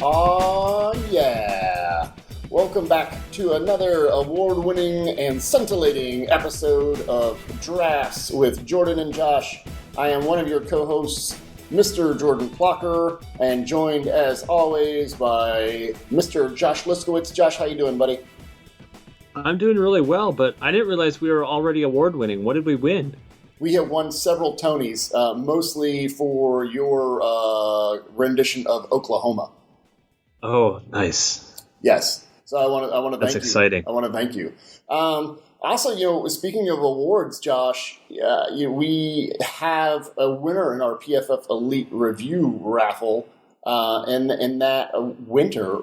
Aw, yeah. Welcome back to another award-winning and scintillating episode of Drafts with Jordan and Josh. I am one of your co-hosts, Mr. Jordan Plocker, and joined as always by Mr. Josh Liskowitz. Josh, how you doing, buddy? I'm doing really well, but I didn't realize we were already award-winning. What did we win? We have won several Tonys, mostly for your rendition of Oklahoma. Oh, nice. Yes. So I want to thank you. That's exciting. I want to thank you. Also, speaking of awards, Josh, we have a winner in our PFF Elite Review raffle. And that winner.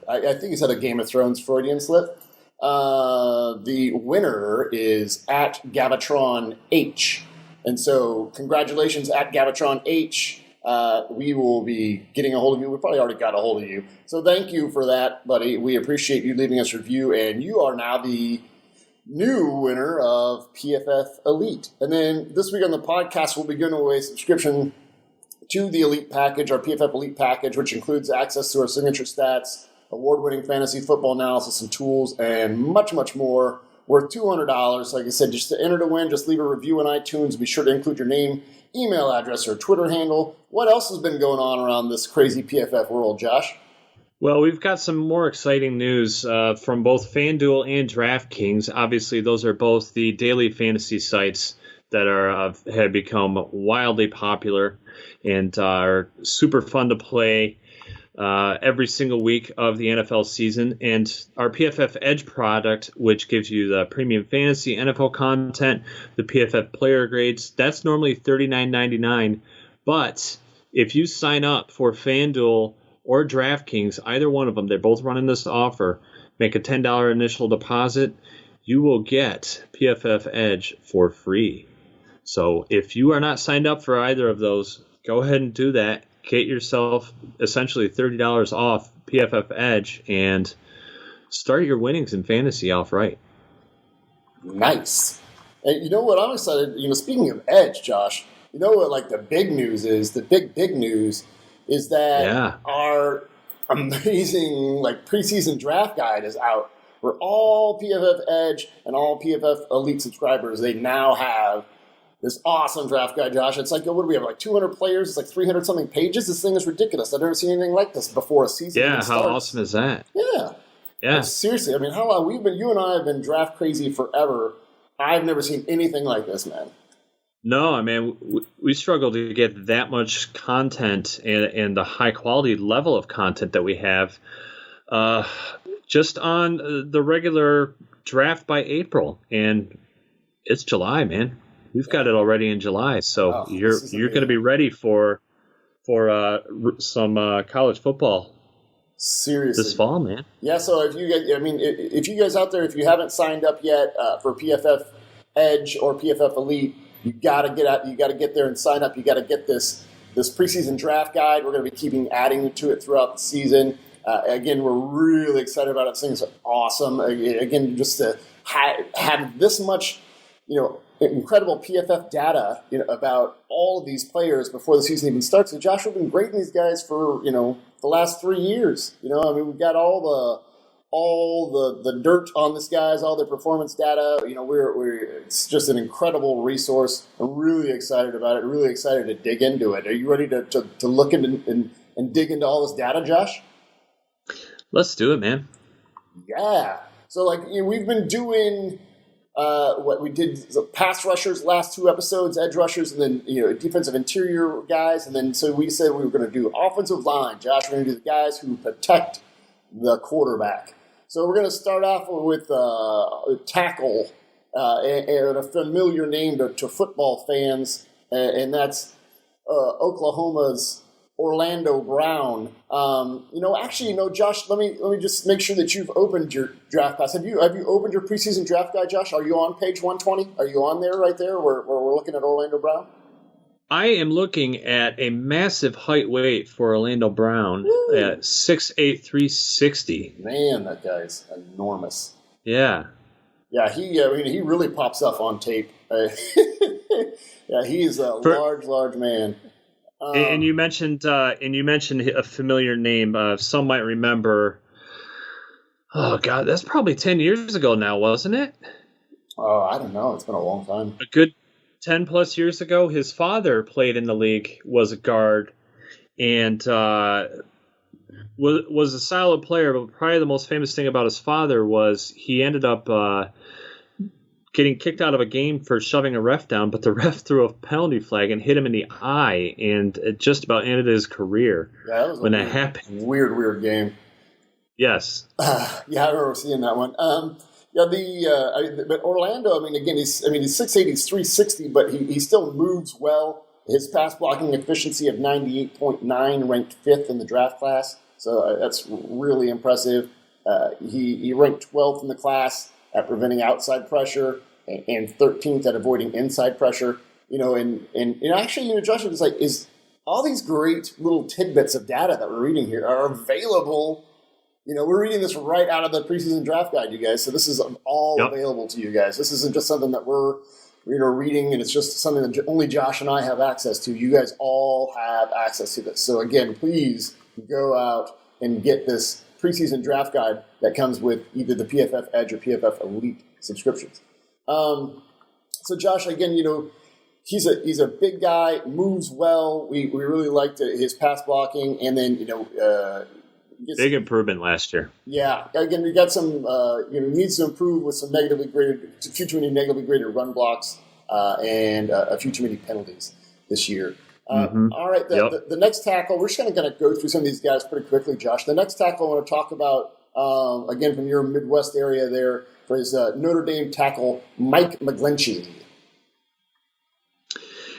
I think it's had a Game of Thrones Freudian slip. The winner is at Gavatron H. And so congratulations at Gavatron H. We will be getting a hold of you. We probably already got a hold of you. So thank you for that, buddy. We appreciate you leaving us a review, and you are now the new winner of PFF Elite. And then this week on the podcast, we'll be giving away a subscription to the Elite Package, our PFF Elite Package, which includes access to our signature stats, award-winning fantasy football analysis and tools, and much, much more, worth $200. Like I said, just to enter to win, just leave a review on iTunes. Be sure to include your name, email address, or Twitter handle. What else has been going on around this crazy PFF world, Josh? Well, we've got some more exciting news from both FanDuel and DraftKings. Obviously, those are both the daily fantasy sites that have become wildly popular and are super fun to play every single week of the NFL season. And our PFF Edge product, which gives you the premium fantasy NFL content, the PFF player grades, that's normally $39.99. But if you sign up for FanDuel or DraftKings, either one of them, they're both running this offer, make a $10 initial deposit, you will get PFF Edge for free. So if you are not signed up for either of those, go ahead and do that. Get yourself essentially $30 off PFF Edge and start your winnings in fantasy off right. Nice. And you know what? I'm excited. Speaking of Edge, Josh, you know what? Like the big news is that our amazing preseason draft guide is out for all PFF Edge and all PFF Elite subscribers. They now have this awesome draft guide, Josh. It's what do we have, 200 players? It's 300-something pages. This thing is ridiculous. I've never seen anything like this before a season even starts. How awesome is that? Yeah. Like, seriously, how long you and I have been draft crazy forever. I've never seen anything like this, man. No, we struggle to get that much content and the high-quality level of content that we have just on the regular draft by April. And it's July, man. We've got it already in July, so you're going to be ready for some college football. Seriously, this fall, man. Yeah. So if you guys out there, if you haven't signed up yet for PFF Edge or PFF Elite, you got to get out. You got to get there and sign up. You got to get this preseason draft guide. We're going to be adding to it throughout the season. Again, we're really excited about it. This thing's awesome. Again, just to have this much, incredible PFF data, about all of these players before the season even starts. So Josh, we've been grading these guys for, the last 3 years. We've got all the dirt on this guys, all their performance data. It's just an incredible resource. I'm really excited about it. Really excited to dig into it. Are you ready to look into and dig into all this data, Josh? Let's do it, man. Yeah. So we've been doing. What we did, pass rushers last 2 episodes, edge rushers, and then defensive interior guys, and then so we said we were going to do offensive line. Josh, we're going to do the guys who protect the quarterback. So we're going to start off with tackle, and a familiar name to football fans, and that's Oklahoma's Orlando Brown. Josh, let me just make sure that you've opened your draft pass. Have you opened your preseason draft guide, Josh? Are you on page 120? Are you on there right there where we're looking at Orlando Brown? I am looking at a massive height weight for Orlando Brown at 6'8", 360. Man, that guy's enormous. Yeah. Yeah, he really pops up on tape. Yeah, he is a large man. And you mentioned a familiar name. Some might remember. Oh God, that's probably 10 years ago now, wasn't it? I don't know. It's been a long time. A good 10 plus years ago. His father played in the league, was a guard, and was a solid player. But probably the most famous thing about his father was he ended up getting kicked out of a game for shoving a ref down, but the ref threw a penalty flag and hit him in the eye, and it just about ended his career. Yeah, that was when that happened. Weird game. Yes. Yeah, I remember seeing that one. But Orlando, again, he's 6'8", he's 360, but he still moves well. His pass blocking efficiency of 98.9, ranked 5th in the draft class. So that's really impressive. He ranked 12th in the class at preventing outside pressure and 13th at avoiding inside pressure. Actually, Josh, is all these great little tidbits of data that we're reading here are available. We're reading this right out of the preseason draft guide, you guys. So this is all available to you guys. This isn't just something that we're reading, and it's just something that only Josh and I have access to. You guys all have access to this. So again, please go out and get this preseason draft guide that comes with either the PFF Edge or PFF Elite subscriptions. So Josh, again, he's a big guy, moves well. We really liked his pass blocking, and then big improvement last year. Yeah, again, we got some needs to improve with some few too many negatively graded run blocks and a few too many penalties this year. All right, the next tackle, we're just going to go through some of these guys pretty quickly, Josh. The next tackle I want to talk about, again, from your Midwest area there, is Notre Dame tackle Mike McGlinchey.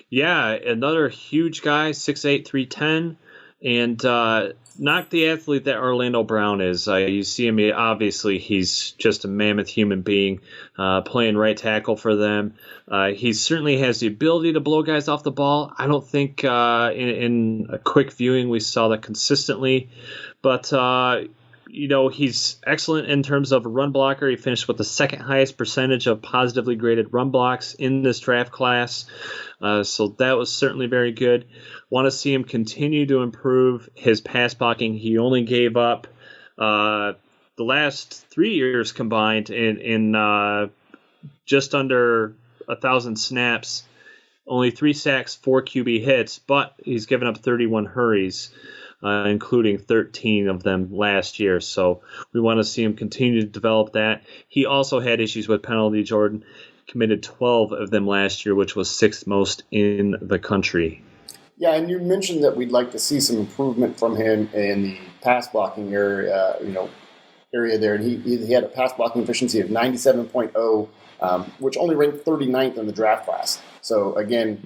Yeah, another huge guy, 6'8", 310, and not the athlete that Orlando Brown is. You see him, obviously, he's just a mammoth human being playing right tackle for them. He certainly has the ability to blow guys off the ball. I don't think in a quick viewing we saw that consistently. But, he's excellent in terms of a run blocker. He finished with the second highest percentage of positively graded run blocks in this draft class. So that was certainly very good. Want to see him continue to improve his pass blocking. He only gave up the last 3 years combined in just under 1,000 snaps, only 3 sacks, 4 QB hits, but he's given up 31 hurries, including 13 of them last year. So we want to see him continue to develop that. He also had issues with penalty, Jordan. Committed 12 of them last year, which was 6th most in the country. Yeah, and you mentioned that we'd like to see some improvement from him in the pass blocking area, there. And he had a pass blocking efficiency of 97.0, which only ranked 39th in the draft class. So again,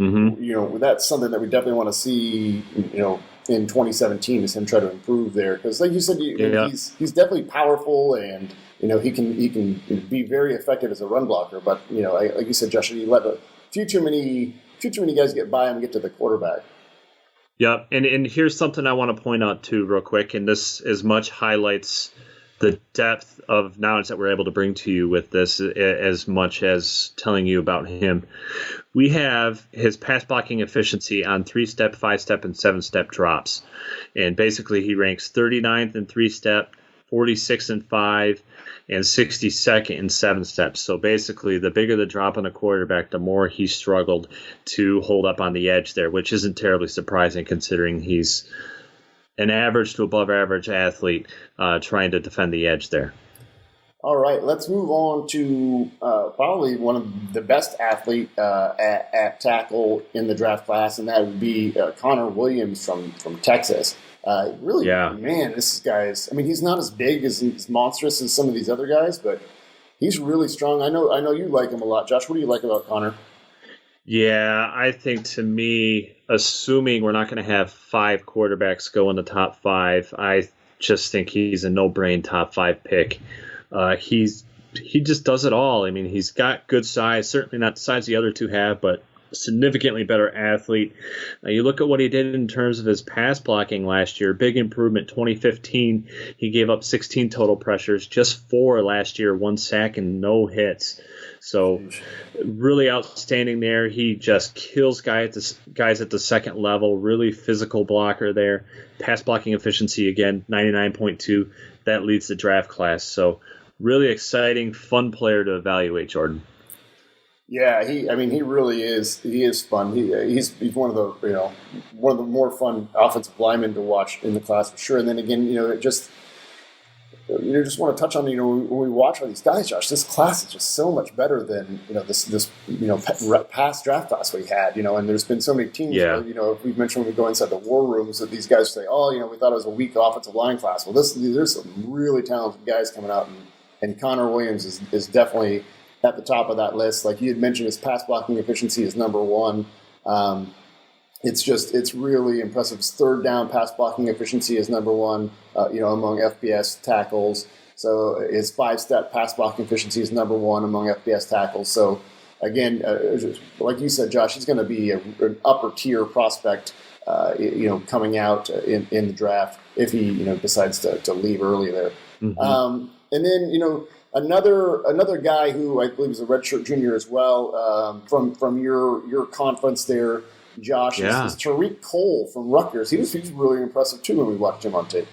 that's something that we definitely want to see, in 2017 is him try to improve there. Because like you said, he's definitely powerful and, he can be very effective as a run blocker. But, like you said, Josh, he let a few too many guys get by him and get to the quarterback. Yep, and here's something I want to point out too real quick, and this as much highlights the depth of knowledge that we're able to bring to you with this as much as telling you about him. We have his pass blocking efficiency on 3-step, 5-step, and 7-step drops. And basically he ranks 39th in 3-step, 46th in 5, and 62nd in 7 steps. So basically, the bigger the drop on the quarterback, the more he struggled to hold up on the edge there, which isn't terribly surprising considering he's an average to above average athlete trying to defend the edge there. All right, let's move on to probably one of the best athlete at tackle in the draft class, and that would be Connor Williams from Texas. Man, this guy is, he's not as big, as monstrous as some of these other guys, but he's really strong. I know you like him a lot. Josh, what do you like about Connor? Yeah, I think to me, assuming we're not going to have 5 quarterbacks go in the top 5, I just think he's a no-brain top 5 pick. He just does it all. He's got good size, certainly not the size the other two have, but significantly better athlete. You look at what he did in terms of his pass blocking last year, big improvement. 2015, he gave up 16 total pressures, just 4 last year, 1 sack and no hits. So really outstanding there. He just kills guys at the second level, really physical blocker there. Pass blocking efficiency, again, 99.2. That leads the draft class. So really exciting, fun player to evaluate, Jordan. Yeah, he really is. He is fun. He's one of the more fun offensive linemen to watch in the class for sure. And then again, just want to touch on when we watch all these guys, Josh. This class is just so much better than this past draft class we had. And there's been so many teams. Yeah. Where, we've mentioned when we go inside the war rooms that these guys say, we thought it was a weak offensive line class. Well, there's some really talented guys coming out, and Connor Williams is definitely at the top of that list. Like you had mentioned, his pass blocking efficiency is number 1. It's really impressive. His third down pass blocking efficiency is number 1, among FBS tackles. So his 5-step pass blocking efficiency is number 1 among FBS tackles. So again, like you said, Josh, he's going to be an upper tier prospect, coming out in the draft if he, decides to leave early there. Mm-hmm. And then, another guy who I believe is a redshirt junior as well, from your conference there, Josh, is Tariq Cole from Rutgers. He was really impressive too when we watched him on tape.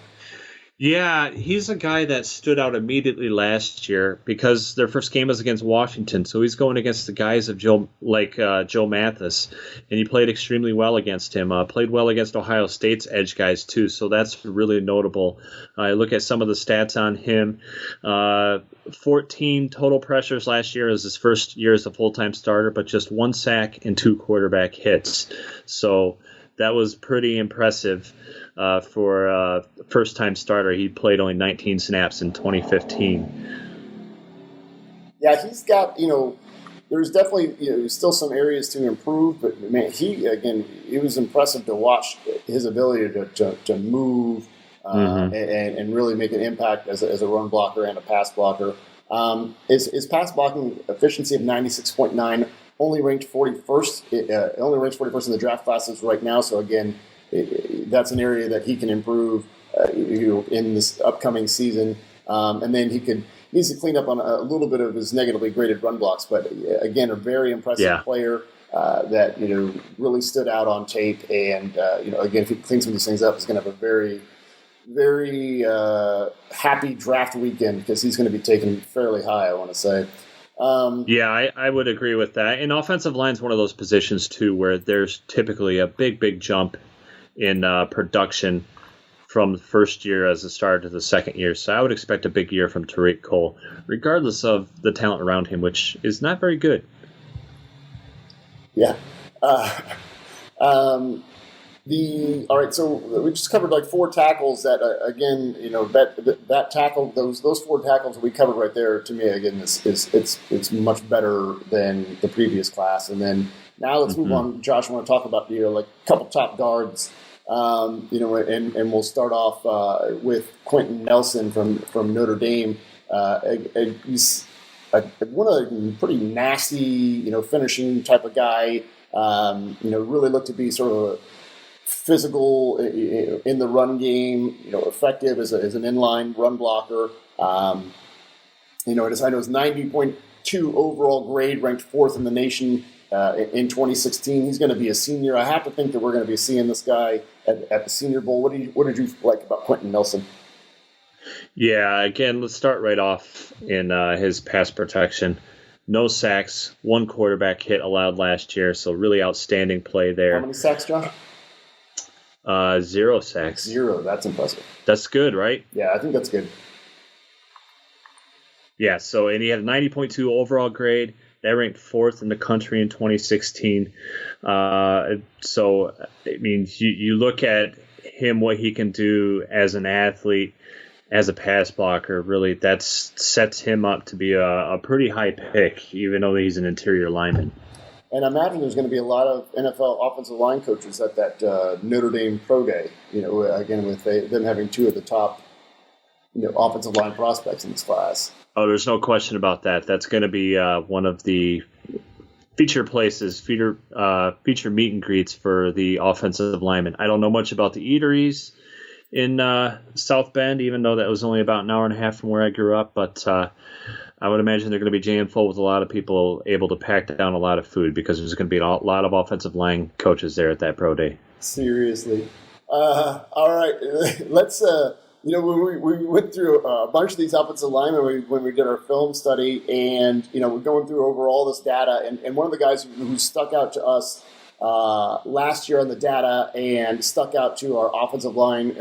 Yeah, he's a guy that stood out immediately last year because their first game was against Washington. So he's going against the guys of Joe Mathis, and he played extremely well against him. Played well against Ohio State's edge guys too. So that's really notable. I look at some of the stats on him. 14 total pressures last year as his first year as a full-time starter, but just 1 sack and 2 quarterback hits. So that was pretty impressive for a first-time starter. He played only 19 snaps in 2015. Yeah, he's got, there's definitely, still some areas to improve, but man, it was impressive to watch his ability to move and really make an impact as a run blocker and a pass blocker. His pass blocking efficiency of 96.9 only ranked 41st in the draft classes right now. So again, that's an area that he can improve in this upcoming season. And then he needs to clean up on a little bit of his negatively graded run blocks. But again, a very impressive player that really stood out on tape. And again, if he cleans some of these things up, he's going to have a very, very happy draft weekend because he's going to be taken fairly high, I want to say. I would agree with that. And offensive line is one of those positions, too, where there's typically a big jump in production from the first year as a starter to the second year. So I would expect a big year from Tariq Cole, regardless of the talent around him, which is not very good. Yeah. All right, so we just covered like 4 tackles that, again, that tackle, those 4 tackles that we covered right there, to me, again, it's much better than the previous class. And then now let's move on, Josh. I want to talk about a couple top guards, and we'll start off with Quenton Nelson from Notre Dame. He's one of the pretty nasty, finishing type of guy. Really looked to be sort of a physical in the run game, effective as an inline run blocker. I know his 90.2 overall grade, ranked 4th in the nation in 2016. He's going to be a senior. I have to think that we're going to be seeing this guy at the Senior Bowl. What did you like about Quenton Nelson? Yeah, again, let's start right off in his pass protection. No sacks, 1 quarterback hit allowed last year, so really outstanding play there. How many sacks, Josh? 0 sacks. 0, that's impressive. That's good, right? Yeah, I think that's good. Yeah, and he had a 90.2 overall grade. That ranked 4th in the country in 2016. You look at him, what he can do as an athlete, as a pass blocker, really, that sets him up to be a pretty high pick, even though he's an interior lineman. And I imagine there's going to be a lot of NFL offensive line coaches at that Notre Dame Pro Day, again, with them having 2 of the top, offensive line prospects in this class. Oh, there's no question about that. That's going to be one of the feature places, feature meet and greets for the offensive linemen. I don't know much about the eateries in South Bend, even though that was only about an hour and a half from where I grew up. But I would imagine they're going to be jammed full with a lot of people able to pack down a lot of food because there's going to be a lot of offensive line coaches there at that pro day. Seriously. All right. Let's, when we went through a bunch of these offensive linemen when we did our film study, and, we're going through over all this data, and one of the guys who stuck out to us last year on the data and stuck out to our offensive line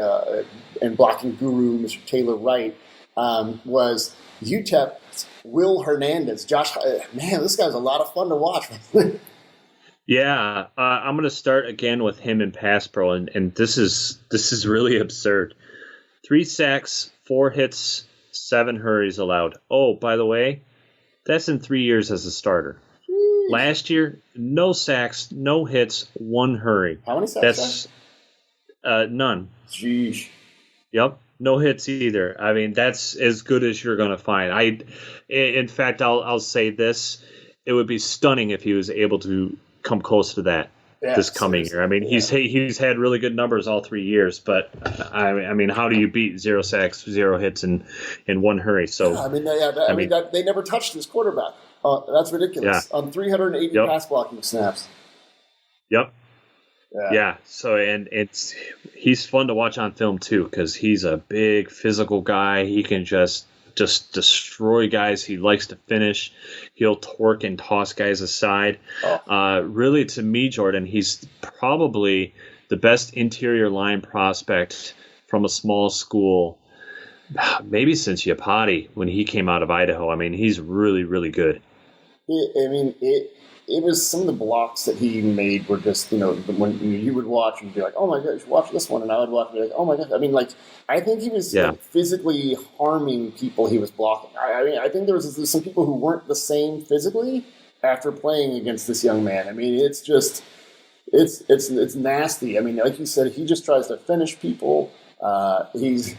and blocking guru, Mr. Taylor Wright, was UTEP's Will Hernandez. Josh, man, this guy's a lot of fun to watch. Yeah, I'm going to start again with him in pass pro, and this is really absurd. 3 sacks, 4 hits, 7 hurries allowed. Oh, by the way, that's in 3 years as a starter. Jeez. Last year, no sacks, no hits, 1 hurry. How many sacks? That's none. Jeez. Yep, no hits either. I mean, that's as good as you're going to find. In fact, I'll say this: it would be stunning if he was able to come close to that this coming year. I mean, he's had really good numbers all 3 years, but I mean, how do you beat 0 sacks, 0 hits, in 1 hurry? So they never touched his quarterback. That's ridiculous. On 380 pass blocking snaps. Yep. Yeah. So he's fun to watch on film too because he's a big physical guy. He can just destroy guys. He likes to finish. He'll torque and toss guys aside. Really, to me, Jordan, he's probably the best interior line prospect from a small school, maybe since Yapati when he came out of Idaho. I mean, he's really, really good. It was some of the blocks that he made were just, when you would watch and be like, oh my gosh, watch this one. And I would watch and be like, oh my gosh. I mean, I think he was physically harming people he was blocking. I think there was some people who weren't the same physically after playing against this young man. I mean, it's just, it's nasty. I mean, like you said, he just tries to finish people. He's,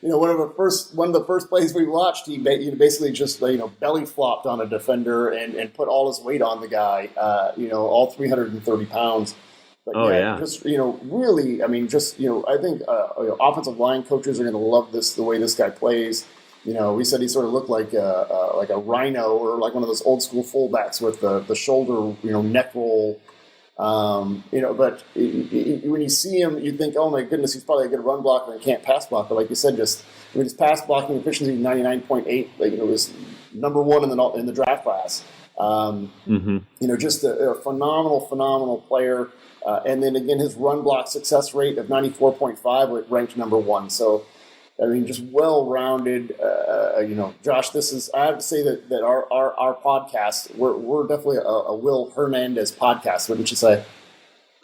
one of the first plays we watched, he basically just, belly flopped on a defender and put all his weight on the guy, all 330 pounds. But just, really, I mean, just, I think, offensive line coaches are going to love the way this guy plays. We said he sort of looked like a rhino or like one of those old school fullbacks with the shoulder, neck roll. But when you see him, you think, oh my goodness, he's probably a good run blocker and can't pass block. But like you said, his pass blocking efficiency 99.8, it was number 1 in the draft class. Just a phenomenal player. And then again, his run block success rate of 94.5 ranked number 1. So, I mean, just well-rounded. Josh, I have to say that our podcast, we're definitely a Will Hernandez podcast. Wouldn't you say?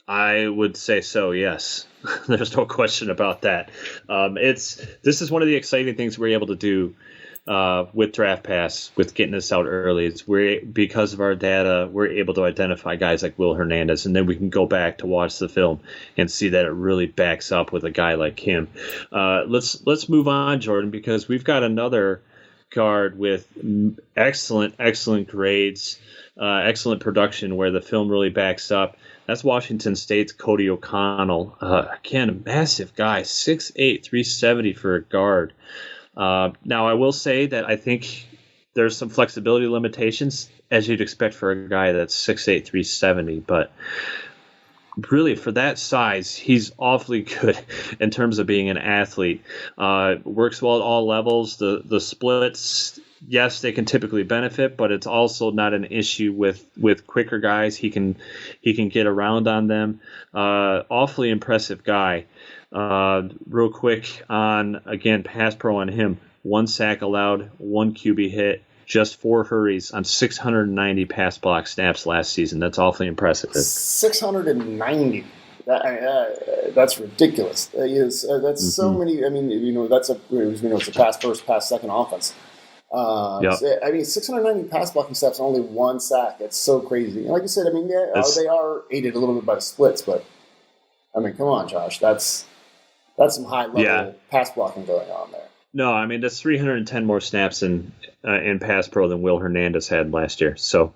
I would say so. Yes, there's no question about that. This is one of the exciting things we're able to do with Draft Pass, with getting this out early. Because of our data, we're able to identify guys like Will Hernandez, and then we can go back to watch the film and see that it really backs up with a guy like him. Let's move on, Jordan, because we've got another guard with excellent grades, excellent production where the film really backs up. That's Washington State's Cody O'Connell. Again, a massive guy, 6'8", 370 for a guard. Now, I will say that I think there's some flexibility limitations, as you'd expect for a guy that's 6'8", 370. But really, for that size, he's awfully good in terms of being an athlete. Works well at all levels. The splits, yes, they can typically benefit, but it's also not an issue with quicker guys. He can get around on them. Awfully impressive guy. Real quick on, again, pass pro on him. 1 sack allowed, 1 QB hit, just 4 hurries on 690 pass block snaps last season. That's awfully impressive. 690. That's ridiculous. That's so many. I mean, it's a pass first, pass second offense. I mean, 690 pass blocking snaps and only 1 sack. It's so crazy. And like you said, I mean, they are aided a little bit by the splits, but I mean, come on, Josh. That's some high level pass blocking going on there. No, I mean, that's 310 more snaps in pass pro than Will Hernandez had last year. So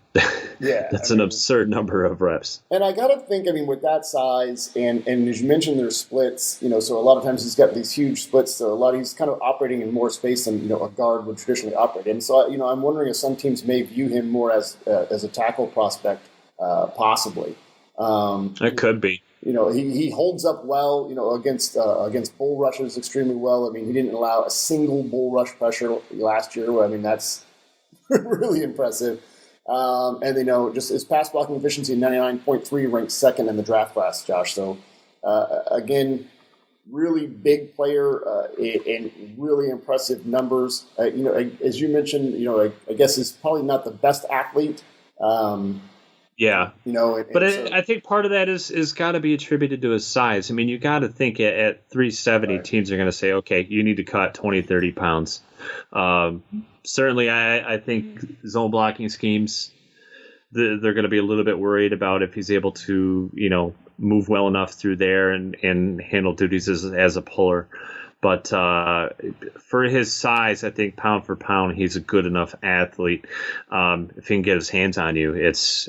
Yeah, that's an absurd number of reps. And I got to think, I mean, with that size, and as you mentioned, there's splits, so a lot of times he's got these huge splits. So he's kind of operating in more space than, a guard would traditionally operate in. So, I'm wondering if some teams may view him more as a tackle prospect, possibly. It could be. He holds up well, against bull rushers extremely well. I mean, he didn't allow a single bull rush pressure last year. I mean, that's really impressive. And just his pass blocking efficiency, 99.3, ranked second in the draft class, Josh. So, again, really big player and really impressive numbers. As you mentioned, I guess he's probably not the best athlete. Yeah. But I think part of that is got to be attributed to his size. I mean, you got to think at 370, right, teams are going to say, okay, you need to cut 20, 30 pounds. Certainly, I think zone blocking schemes, they're going to be a little bit worried about if he's able to, move well enough through there and handle duties as a puller. But for his size, I think pound for pound, he's a good enough athlete. If he can get his hands on you, it's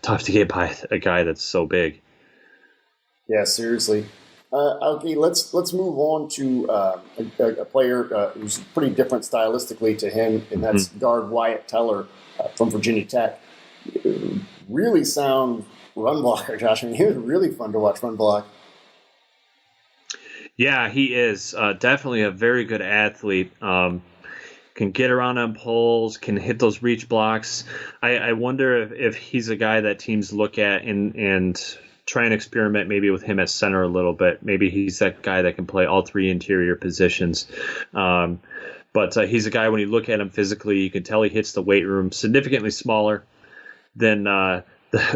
tough to get by a guy that's so big. Yeah, seriously. Okay, let's move on to a player who's pretty different stylistically to him, and that's guard Wyatt Teller from Virginia Tech. Really sound run blocker, Josh. I mean, he was really fun to watch run block. Yeah, he is definitely a very good athlete. Can get around on poles, can hit those reach blocks. I wonder if he's a guy that teams look at and try and experiment maybe with him at center a little bit. Maybe he's that guy that can play all three interior positions. But he's a guy, when you look at him physically, you can tell he hits the weight room significantly smaller than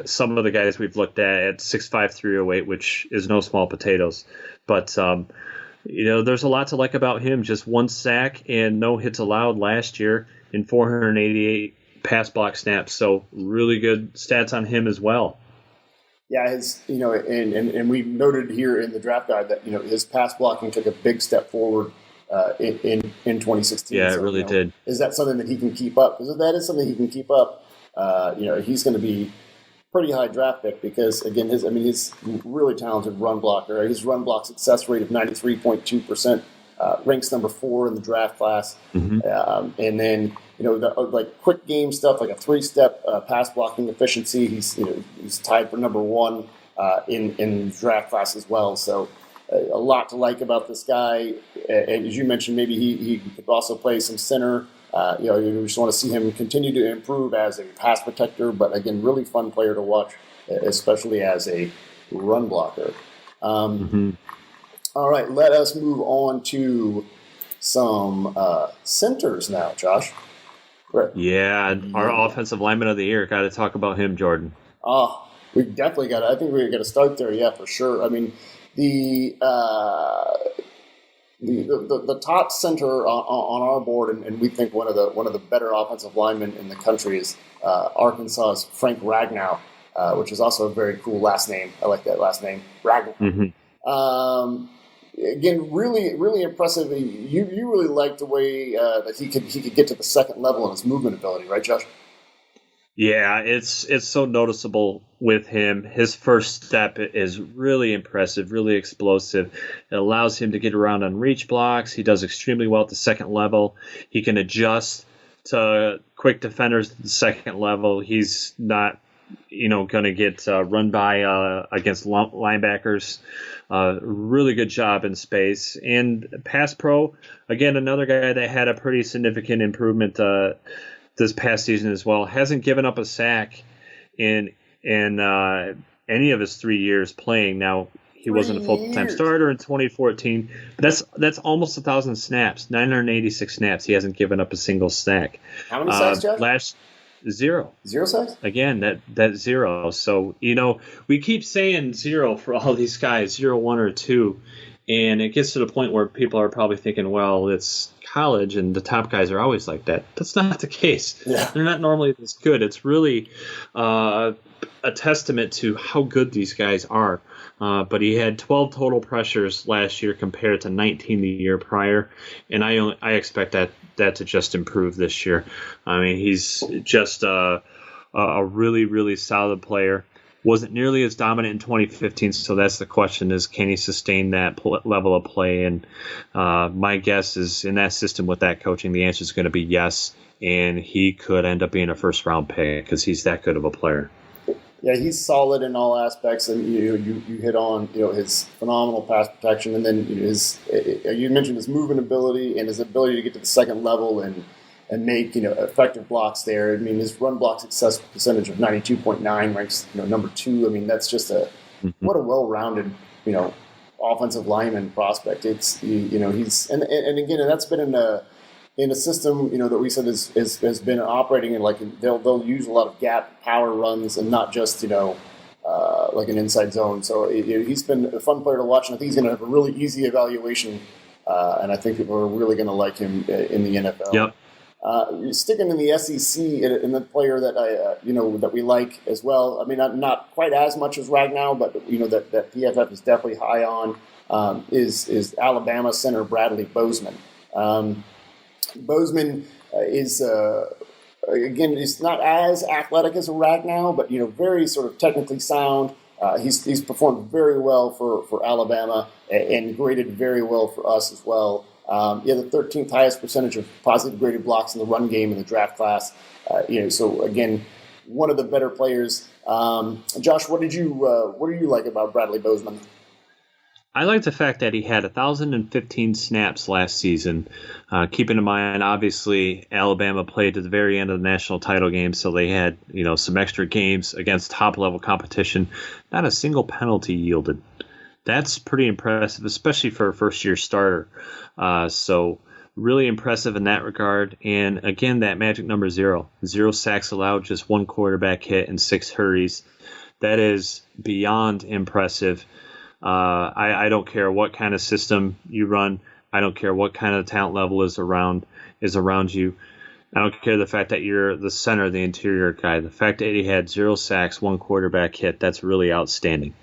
some of the guys we've looked at 6'5", 308, which is no small potatoes. But, there's a lot to like about him. Just one sack and no hits allowed last year in 488 pass block snaps. So really good stats on him as well. Yeah, and we noted here in the draft guide that, his pass blocking took a big step forward in 2016. Yeah, it really did. Is that something that he can keep up? Because if that is something he can keep up, he's going to be pretty high draft pick because, again, he's really talented run blocker. His run block success rate of 93.2%, ranks number 4 in the draft class. Mm-hmm. And then, the quick game stuff, like a 3-step pass blocking efficiency, he's tied for number 1 in the draft class as well. So a lot to like about this guy. And as you mentioned, maybe he could also play some center. You just want to see him continue to improve as a pass protector, but again, really fun player to watch, especially as a run blocker. All right, let us move on to some centers now, Josh. Right. Yeah, our offensive lineman of the year. Got to talk about him, Jordan. Oh, we definitely got to. I think we're going to start there, yeah, for sure. I mean, the top center on our board, and we think one of the better offensive linemen in the country is Arkansas's Frank Ragnow, which is also a very cool last name. I like that last name, Ragnow. Mm-hmm. Again, really, really impressive. You really like the way that he could get to the second level in his movement ability, right, Josh? Yeah, it's so noticeable with him. His first step is really impressive, really explosive. It allows him to get around on reach blocks. He does extremely well at the second level. He can adjust to quick defenders at the second level. He's not, going to get run by against linebackers. Really good job in space. And pass pro, again, another guy that had a pretty significant improvement this past season as well. Hasn't given up a sack in any of his 3 years playing. Now, he wasn't a full-time starter in 2014, but that's almost 1,000 snaps, 986 snaps. He hasn't given up a single sack. How many sacks, Josh? Zero. 0 sacks? Again, that zero. So, we keep saying zero for all these guys, 0, 1, or 2, and it gets to the point where people are probably thinking, well, it's college and the top guys are always like that. That's not the case. Yeah. They're not normally this good. It's really a testament to how good these guys are. But he had 12 total pressures last year compared to 19 the year prior, and I expect that to just improve this year. I mean, he's just a really, really solid player. Wasn't nearly as dominant in 2015, so that's the question: is can he sustain that level of play? And my guess is in that system with that coaching, the answer is going to be yes, and he could end up being a first-round pick because he's that good of a player. Yeah, he's solid in all aspects, and you hit on his phenomenal pass protection, and then you mentioned his movement ability and his ability to get to the second level and make effective blocks there. I mean, his run block success percentage of 92.9 ranks number 2. I mean, that's just what a well-rounded offensive lineman prospect. It's he's and again, that's been in a system that we said has been operating in they'll use a lot of gap power runs and not just like an inside zone. So he's been a fun player to watch, and I think he's going to have a really easy evaluation. And I think people are really going to like him in the NFL. Yep. Sticking in the SEC, and the player that that we like as well. I mean, not quite as much as Ragnow, but that PFF is definitely high on is Alabama center Bradley Bozeman. Bozeman is again, he's not as athletic as a Ragnow, but very sort of technically sound. He's performed very well for Alabama and graded very well for us as well. The 13th highest percentage of positive graded blocks in the run game in the draft class. So again, one of the better players. Josh, what do you like about Bradley Bozeman? I like the fact that he had 1,015 snaps last season. Keeping in mind, obviously, Alabama played to the very end of the national title game, so they had some extra games against top-level competition. Not a single penalty yielded. That's pretty impressive, especially for a first-year starter. So really impressive in that regard. And again, that magic number 0 sacks allowed, just 1 quarterback hit and 6 hurries. That is beyond impressive. I don't care what kind of system you run. I don't care what kind of talent level is around you. I don't care the fact that you're the center, the interior guy. The fact that he had 0 sacks, 1 quarterback hit, that's really outstanding.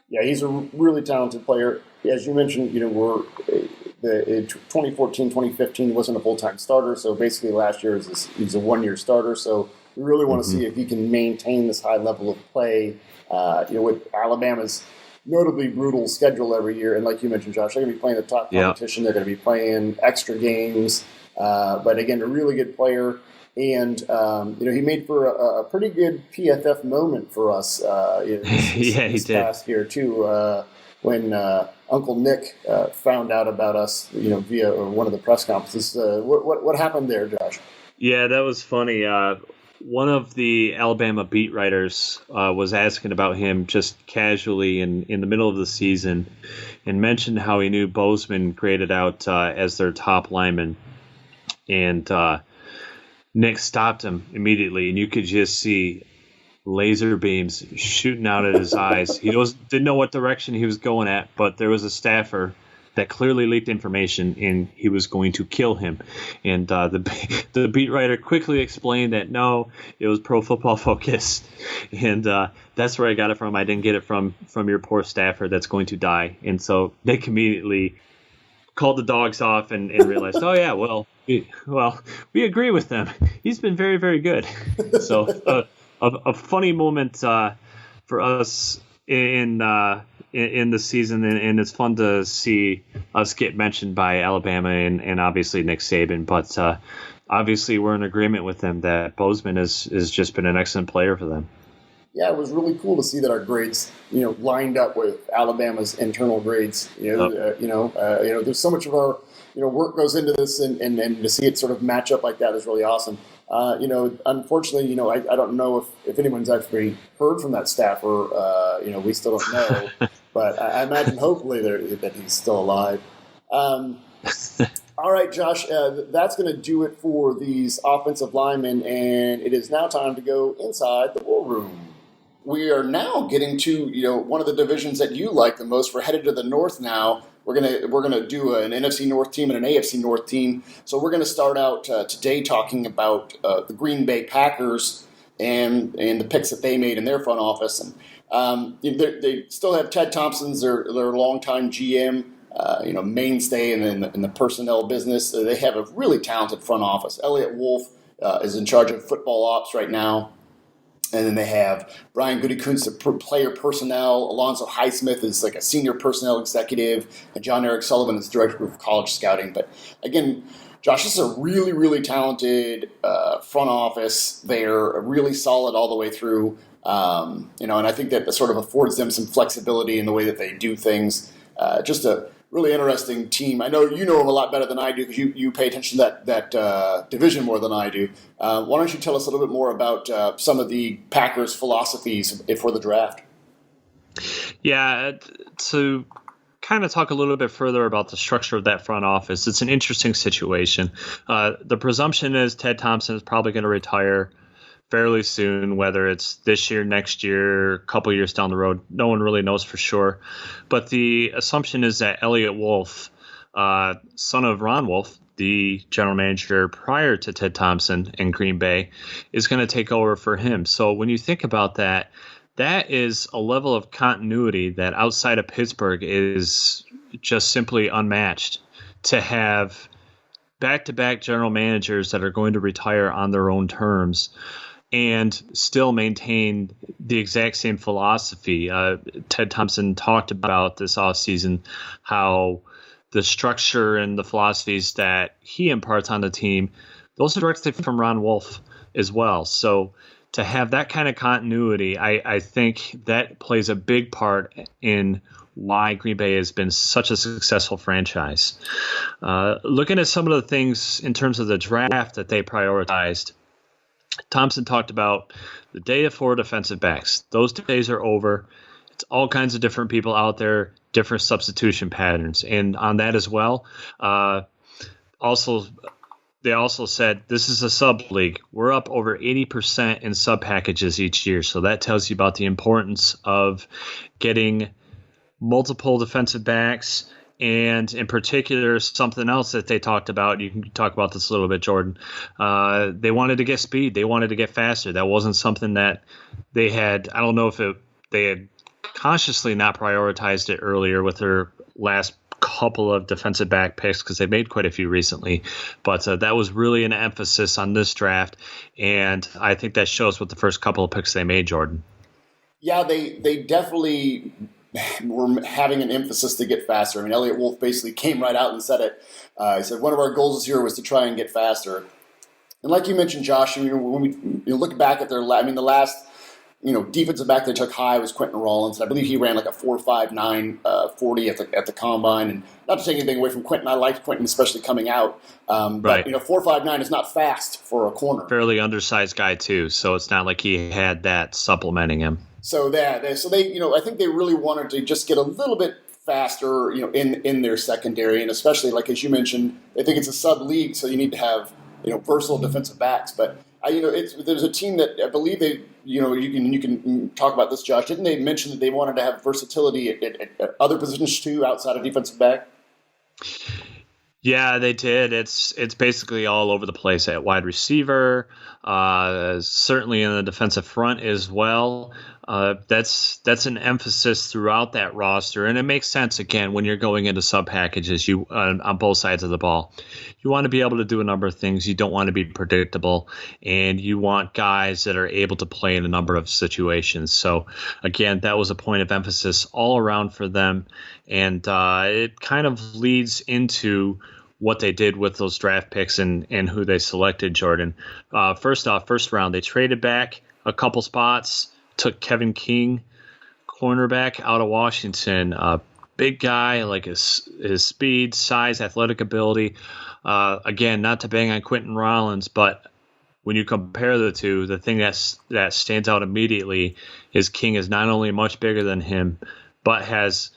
Yeah, he's a really talented player. As you mentioned, in 2014, 2015, he wasn't a full-time starter, so basically last year he's a 1-year starter. So we really want to see if he can maintain this high level of play. With Alabama's notably brutal schedule every year, and like you mentioned, Josh, they're going to be playing the top competition. They're going to be playing extra games. But again, a really good player. And, he made for a pretty good PFF moment for us this past year, too, when Uncle Nick found out about us, via one of the press conferences. What happened there, Josh? Yeah, that was funny. One of the Alabama beat writers was asking about him just casually in the middle of the season and mentioned how he knew Bozeman graded out as their top lineman. And Nick stopped him immediately, and you could just see laser beams shooting out at his eyes. He didn't know what direction he was going at, but there was a staffer that clearly leaked information, and he was going to kill him. And the beat writer quickly explained that, no, it was Pro Football Focus. And that's where I got it from. I didn't get it from your poor staffer that's going to die. And so Nick immediately called the dogs off and realized, oh, yeah, we agree with them. He's been very, very good. So a funny moment for us in the season, and it's fun to see us get mentioned by Alabama and obviously Nick Saban. But obviously we're in agreement with them that Bozeman has just been an excellent player for them. Yeah, it was really cool to see that our grades, lined up with Alabama's internal grades. There's so much of our, work goes into this, and to see it sort of match up like that is really awesome. Unfortunately, I don't know if anyone's actually heard from that staffer. We still don't know, but I imagine hopefully that he's still alive. All right, Josh, that's going to do it for these offensive linemen, and it is now time to go inside the war room. We are now getting to one of the divisions that you like the most. We're headed to the north now. We're gonna do an NFC North team and an AFC North team. So we're gonna start out today talking about the Green Bay Packers. and the picks that they made in their front office. And they still have Ted Thompson's their longtime GM, mainstay in the personnel business. They have a really talented front office. Elliot Wolf is in charge of football ops right now. And then they have Brian Goody-Kuntz, the player personnel. Alonzo Highsmith is like a senior personnel executive. And John Eric Sullivan is director of college scouting. But again, Josh, this is a really, really talented front office. They're really solid all the way through. And I think that sort of affords them some flexibility in the way that they do things. Just a really interesting team. I know you know them a lot better than I do because you pay attention to that division more than I do. Why don't you tell us a little bit more about some of the Packers' philosophies for the draft? Yeah, to kind of talk a little bit further about the structure of that front office, it's an interesting situation. The presumption is Ted Thompson is probably going to retire fairly soon, whether it's this year, next year, a couple years down the road. No one really knows for sure. But the assumption is that Elliot Wolf, son of Ron Wolf, the general manager prior to Ted Thompson in Green Bay, is going to take over for him. So when you think about that, that is a level of continuity that outside of Pittsburgh is just simply unmatched. To have back-to-back general managers that are going to retire on their own terms and still maintain the exact same philosophy. Ted Thompson talked about this offseason how the structure and the philosophies that he imparts on the team, those are directly from Ron Wolf as well. So to have that kind of continuity, I think that plays a big part in why Green Bay has been such a successful franchise. Looking at some of the things in terms of the draft that they prioritized, Thompson talked about the day of 4 defensive backs. Those days are over. It's all kinds of different people out there, different substitution patterns. And on that as well, they also said this is a sub league. We're up over 80% in sub packages each year. So that tells you about the importance of getting multiple defensive backs. And in particular, something else that they talked about, you can talk about this a little bit, Jordan. They wanted to get speed. They wanted to get faster. That wasn't something that they had. I don't know if they had consciously not prioritized it earlier with their last couple of defensive back picks because they made quite a few recently. But that was really an emphasis on this draft. And I think that shows with the first couple of picks they made, Jordan. Yeah, they definitely were having an emphasis to get faster. I mean, Elliot Wolf basically came right out and said it. He said one of our goals this year was to try and get faster. And like you mentioned, Josh, when we look back at the last defensive back they took high was Quenton Rollins. And I believe he ran like a 4.59 40 at the combine. And not to take anything away from Quenton, I liked Quenton, especially coming out. Right. But 4.59 is not fast for a corner. Fairly undersized guy too, so it's not like he had that supplementing him. So they I think they really wanted to just get a little bit faster, in their secondary, and especially like as you mentioned, I think it's a sub league, so you need to have versatile defensive backs. But there's a team that I believe they you can talk about this, Josh. Didn't they mention that they wanted to have versatility at other positions too outside of defensive back? Yeah, they did. It's basically all over the place at wide receiver, certainly in the defensive front as well. That's an emphasis throughout that roster, and it makes sense again when you're going into sub packages. On both sides of the ball, you want to be able to do a number of things. You don't want to be predictable, and you want guys that are able to play in a number of situations. So again, that was a point of emphasis all around for them, and it kind of leads into what they did with those draft picks and who they selected, Jordan. First off, first round, they traded back a couple spots, took Kevin King, cornerback out of Washington. Big guy, like his speed, size, athletic ability. Again, not to bang on Quenton Rollins, but when you compare the two, the thing that stands out immediately is King is not only much bigger than him, but has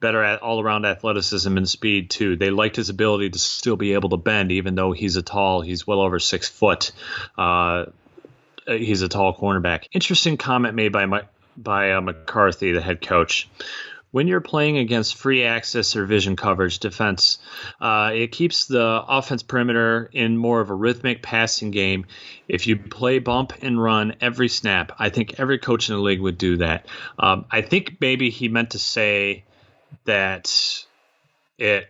better at all-around athleticism and speed too. They liked his ability to still be able to bend, even though he's well over 6 foot. He's a tall cornerback. Interesting comment made by McCarthy, the head coach. when you're playing against free access or vision coverage defense, it keeps the offense perimeter in more of a rhythmic passing game. If you play bump and run every snap, I think every coach in the league would do that. I think maybe he meant to say that it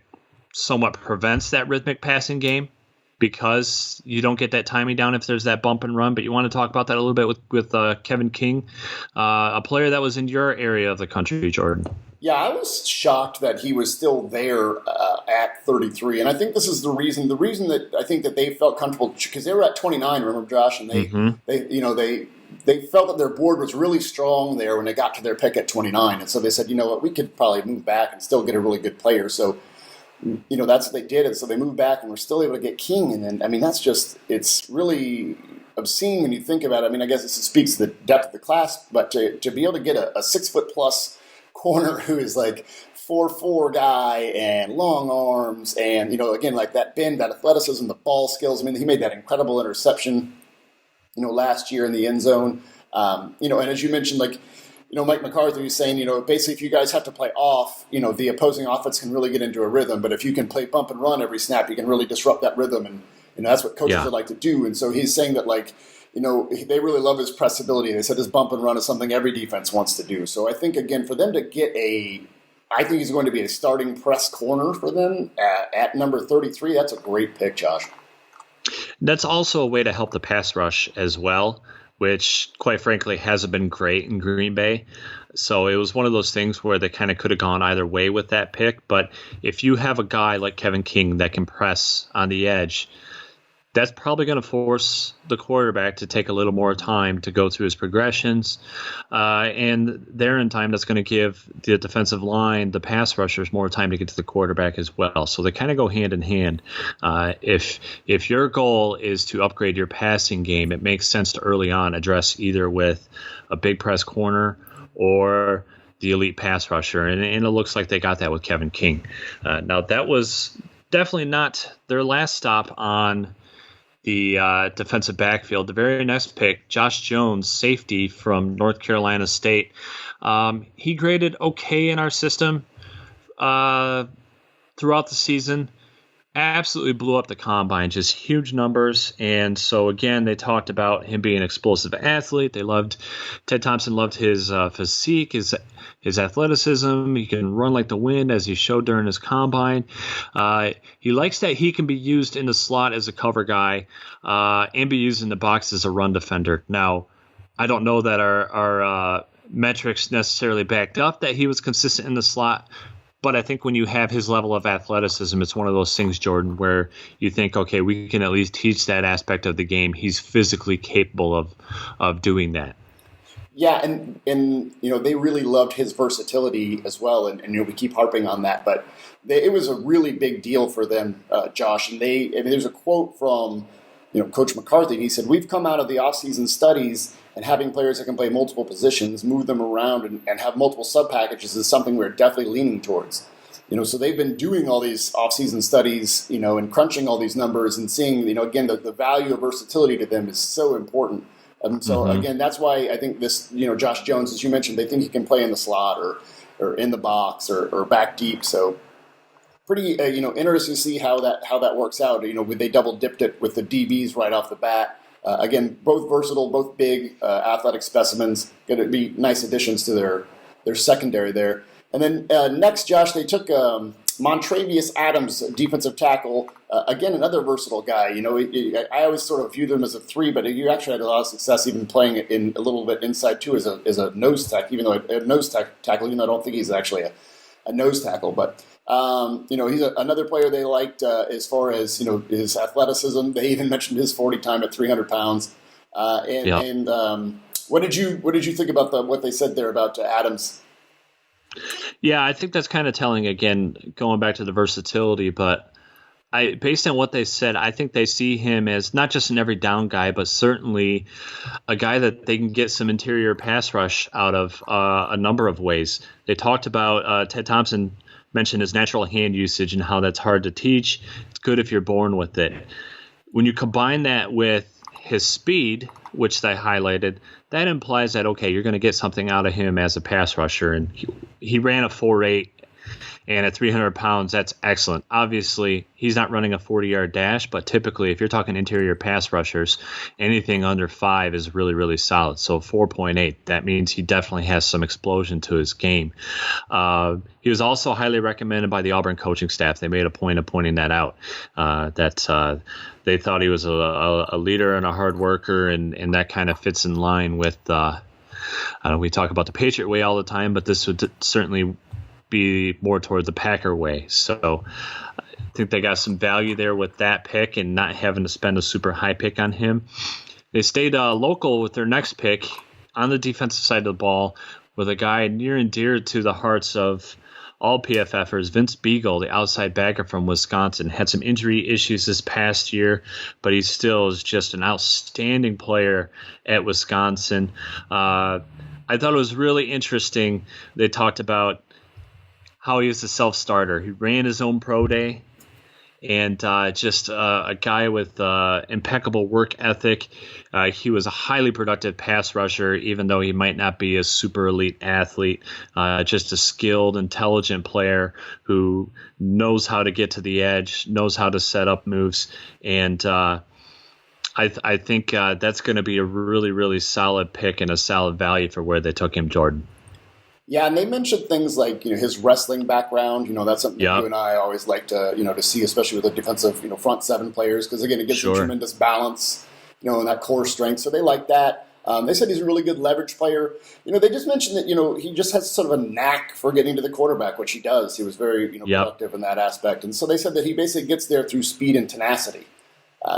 somewhat prevents that rhythmic passing game because you don't get that timing down if there's that bump and run. But you want to talk about that a little bit with Kevin King, a player that was in your area of the country, Jordan. Yeah, I was shocked that he was still there at 33, and I think this is the reason. The reason that I think that they felt comfortable because they were at 29. Remember, Josh, and they felt that their board was really strong there when they got to their pick at 29, and so they said, you know what, we could probably move back and still get a really good player. So, that's what they did, and so they moved back and were still able to get King. And then, I mean, it's really obscene when you think about it. I mean, I guess it speaks to the depth of the class, but to be able to get a 6 foot plus corner who is like 4'4" guy and long arms and, again, like that bend, that athleticism, the ball skills. I mean, he made that incredible interception, last year in the end zone. And as you mentioned, like, Mike McCarthy was saying, basically if you guys have to play off, the opposing offense can really get into a rhythm. But if you can play bump and run every snap, you can really disrupt that rhythm. And, that's what coaches would like to do. And so he's saying that, like, they really love his press ability. They said his bump and run is something every defense wants to do. So I think, again, for them to get I think he's going to be a starting press corner for them at number 33. That's a great pick, Josh. That's also a way to help the pass rush as well, which, quite frankly, hasn't been great in Green Bay. So it was one of those things where they kind of could have gone either way with that pick. But if you have a guy like Kevin King that can press on the edge, that's probably going to force the quarterback to take a little more time to go through his progressions. And there in time, that's going to give the defensive line, the pass rushers, more time to get to the quarterback as well. So they kind of go hand in hand. If your goal is to upgrade your passing game, it makes sense to early on address either with a big press corner or the elite pass rusher. And it looks like they got that with Kevin King. Now, that was definitely not their last stop on the defensive backfield. The very next pick, Josh Jones, safety from North Carolina State. He graded okay in our system throughout the season. Absolutely blew up the combine, just huge numbers. And so, again, they talked about him being an explosive athlete. Ted Thompson loved his physique, his athleticism. He can run like the wind, as he showed during his combine. He likes that he can be used in the slot as a cover guy and be used in the box as a run defender. Now, I don't know that our metrics necessarily backed up that he was consistent in the slot, but I think when you have his level of athleticism, it's one of those things, Jordan, where you think, okay, we can at least teach that aspect of the game. He's physically capable of doing that. Yeah, and they really loved his versatility as well, and we keep harping on that, but it was a really big deal for them, Josh. And there's a quote from Coach McCarthy, and he said, "We've come out of the offseason studies, and having players that can play multiple positions, move them around, and have multiple sub-packages is something we're definitely leaning towards." So they've been doing all these offseason studies, and crunching all these numbers and seeing, again, the value of versatility to them is so important. Again, that's why I think this, Josh Jones, as you mentioned, they think he can play in the slot or in the box or back deep. So pretty, interesting to see how that works out. They double dipped it with the DBs right off the bat. Again, both versatile, both big, athletic specimens. Going to be nice additions to their secondary there. And then next, Josh, they took Montravius Adams, defensive tackle. Again, another versatile guy. I always sort of view them as a 3, but you actually had a lot of success even playing it in a little bit inside too as a nose tackle. Even though a nose tackle, even though I don't think he's actually a nose tackle, but. He's another player they liked as far as his athleticism. They even mentioned his 40 time at 300 pounds. What did you think about what they said there about Adams? Yeah, I think that's kind of telling. Again, going back to the versatility, but based on what they said, I think they see him as not just an every down guy, but certainly a guy that they can get some interior pass rush out of a number of ways. They talked about Ted Thompson mentioned his natural hand usage and how that's hard to teach. It's good if you're born with it. When you combine that with his speed, which they highlighted, that implies that, okay, you're going to get something out of him as a pass rusher. And he ran a 4.8, and at 300 pounds, that's excellent. Obviously, he's not running a 40-yard dash, but typically, if you're talking interior pass rushers, anything under 5 is really, really solid. So 4.8, that means he definitely has some explosion to his game. He was also highly recommended by the Auburn coaching staff. They made a point of pointing that out, that they thought he was a leader and a hard worker, and that kind of fits in line with we talk about the Patriot way all the time, but this would certainly be more toward the Packer way. So I think they got some value there with that pick and not having to spend a super high pick on him. They stayed local with their next pick on the defensive side of the ball with a guy near and dear to the hearts of all PFFers, Vince Beagle, the outside backer from Wisconsin. Had some injury issues this past year, but he still is just an outstanding player at Wisconsin. I thought it was really interesting. They talked about how he was a self-starter. He ran his own pro day, and just a guy with impeccable work ethic. He was a highly productive pass rusher, even though he might not be a super elite athlete. Just a skilled, intelligent player who knows how to get to the edge, knows how to set up moves, and I think that's going to be a really, really solid pick and a solid value for where they took him, Jordan. Yeah, and they mentioned things like, his wrestling background. That's something that you and I always like to, to see, especially with the defensive, front seven players, because again, it gives them tremendous balance, and that core strength. So they like that. They said he's a really good leverage player. They just mentioned that, he just has sort of a knack for getting to the quarterback, which he does. He was very, productive in that aspect. And so they said that he basically gets there through speed and tenacity.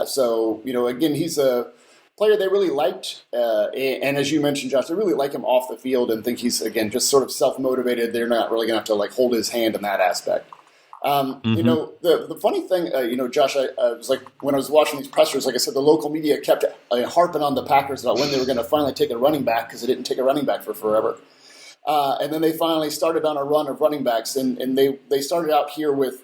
So, again, he's a player they really liked, and as you mentioned, Josh, they really like him off the field and think he's, again, just sort of self-motivated. They're not really going to have to hold his hand in that aspect. The funny thing, Josh, I was like, when I was watching these pressers, like I said, the local media kept harping on the Packers about when they were going to finally take a running back, because they didn't take a running back for forever. And then they finally started on a run of running backs, and they started out here with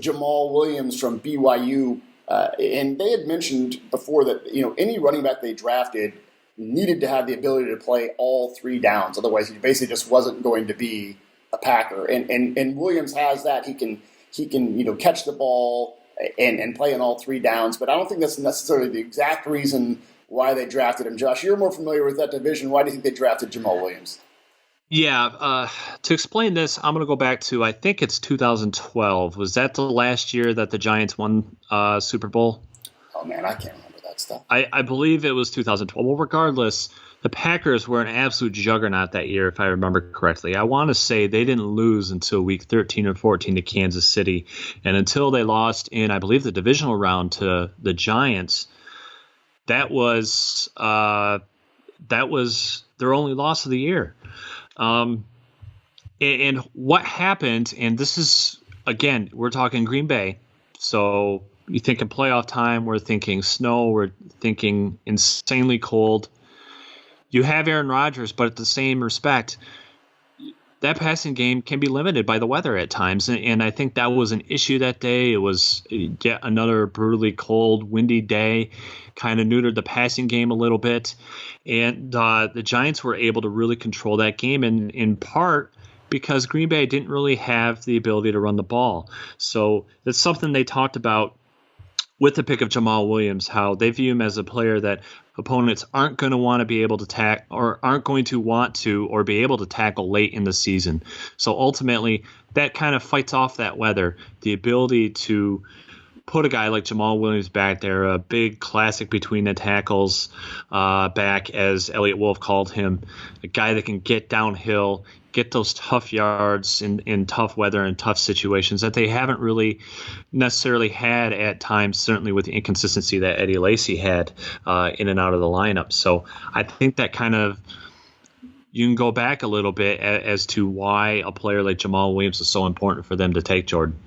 Jamal Williams from BYU. And they had mentioned before that, any running back they drafted needed to have the ability to play all 3 downs. Otherwise, he basically just wasn't going to be a Packer. And Williams has that. He can catch the ball and play in all 3 downs. But I don't think that's necessarily the exact reason why they drafted him. Josh, you're more familiar with that division. Why do you think they drafted Jamal Williams? Yeah, to explain this, I'm going to go back to, I think it's 2012. Was that the last year that the Giants won Super Bowl? Oh, man, I can't remember that stuff. I believe it was 2012. Well, regardless, the Packers were an absolute juggernaut that year, if I remember correctly. I want to say they didn't lose until week 13 or 14 to Kansas City. And until they lost in, I believe, the divisional round to the Giants, that was their only loss of the year. And what happened, and this is, again, we're talking Green Bay. So you think in playoff time, we're thinking snow, we're thinking insanely cold. You have Aaron Rodgers, but at the same respect, that passing game can be limited by the weather at times. And I think that was an issue that day. It was yet another brutally cold, windy day, kind of neutered the passing game a little bit. And the Giants were able to really control that game, in part because Green Bay didn't really have the ability to run the ball. So that's something they talked about with the pick of Jamal Williams, how they view him as a player that opponents aren't going to want to be able to tackle, or aren't going to want to or be able to tackle late in the season. So ultimately, that kind of fights off that weather, the ability to put a guy like Jamal Williams back there, a big classic between the tackles back, as Elliott Wolf called him, a guy that can get downhill, get those tough yards in tough weather and tough situations that they haven't really necessarily had at times, certainly with the inconsistency that Eddie Lacy had in and out of the lineup. So I think that kind of, you can go back a little bit as to why a player like Jamal Williams is so important for them to take, Jordan.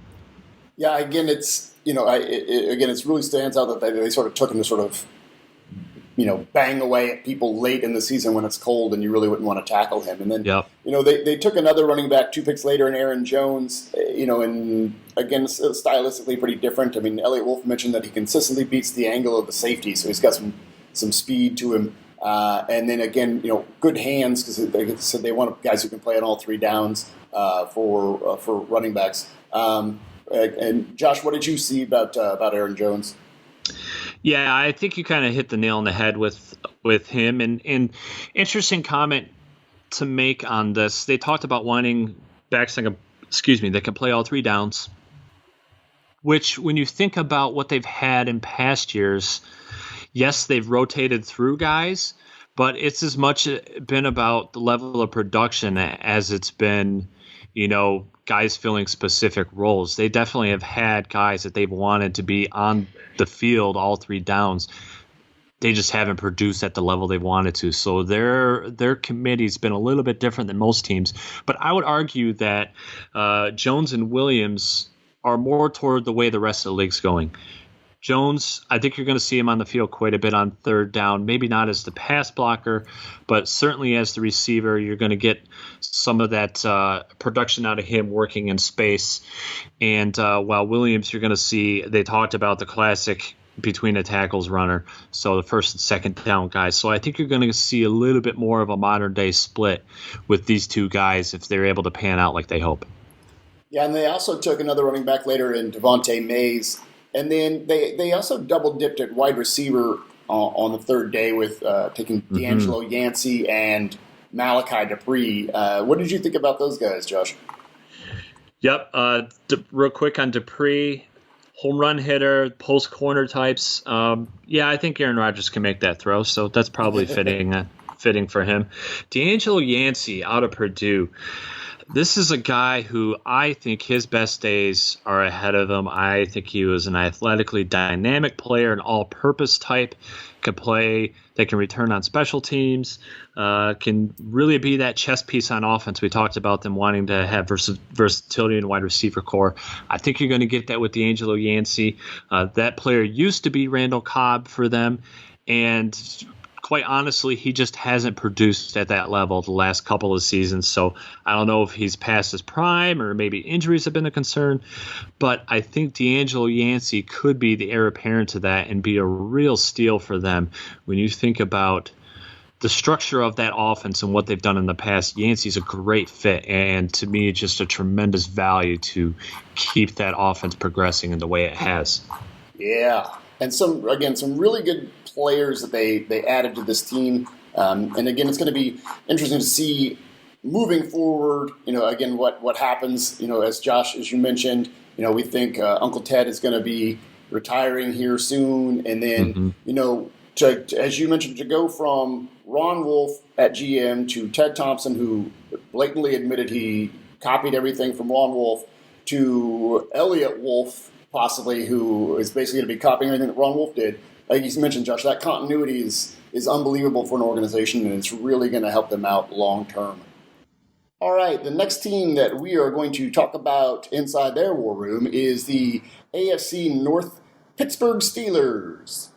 Yeah, again, it's, it really stands out that they sort of took him to sort of, bang away at people late in the season when it's cold and you really wouldn't want to tackle him. And then, they took another running back 2 picks later in Aaron Jones, and again, stylistically pretty different. I mean, Elliott Wolf mentioned that he consistently beats the angle of the safety, so he's got some some speed to him. And then again, good hands, because like I said, they want guys who can play on all three downs for running backs. And Josh, what did you see about Aaron Jones? Yeah, I think you kind of hit the nail on the head with him. And interesting comment to make on this. They talked about wanting backs that can play all three downs, which when you think about what they've had in past years, yes, they've rotated through guys, but it's as much been about the level of production as it's been, guys filling specific roles. They definitely have had guys that they've wanted to be on the field all three downs. They just haven't produced at the level they wanted to. So their committee's been a little bit different than most teams. But I would argue that Jones and Williams are more toward the way the rest of the league's going. Jones, I think you're going to see him on the field quite a bit on third down, maybe not as the pass blocker, but certainly as the receiver. You're going to get some of that production out of him working in space. And while Williams, you're going to see, they talked about the classic between the tackles runner, so the first and second down guys. So I think you're going to see a little bit more of a modern day split with these two guys if they're able to pan out like they hope. Yeah, and they also took another running back later in Devontae Mays. And then they also double-dipped at wide receiver on the third day with taking D'Angelo Yancey and Malachi Dupree. What did you think about those guys, Josh? Yep. Real quick on Dupree, home run hitter, post corner types. I think Aaron Rodgers can make that throw, so that's probably fitting for him. D'Angelo Yancey out of Purdue. This is a guy who I think his best days are ahead of him. I think he was an athletically dynamic player, an all-purpose type, could play, they can return on special teams, can really be that chess piece on offense. We talked about them wanting to have versatility in wide receiver core. I think you're going to get that with D'Angelo Yancey. That player used to be Randall Cobb for them, and quite honestly, he just hasn't produced at that level the last couple of seasons. So I don't know if he's past his prime or maybe injuries have been a concern. But I think D'Angelo Yancey could be the heir apparent to that and be a real steal for them. When you think about the structure of that offense and what they've done in the past, Yancey's a great fit. And to me, just a tremendous value to keep that offense progressing in the way it has. Yeah. And some really good players that they added to this team. And again, it's going to be interesting to see moving forward, again, what happens, as Josh, as you mentioned, we think Uncle Ted is going to be retiring here soon. And then, as you mentioned, to go from Ron Wolf at GM to Ted Thompson, who blatantly admitted he copied everything from Ron Wolf, to Elliot Wolf, possibly, who is basically going to be copying everything that Ron Wolf did. Like you mentioned, Josh, that continuity is unbelievable for an organization, and it's really going to help them out long term. All right, the next team that we are going to talk about inside their war room is the AFC North Pittsburgh Steelers.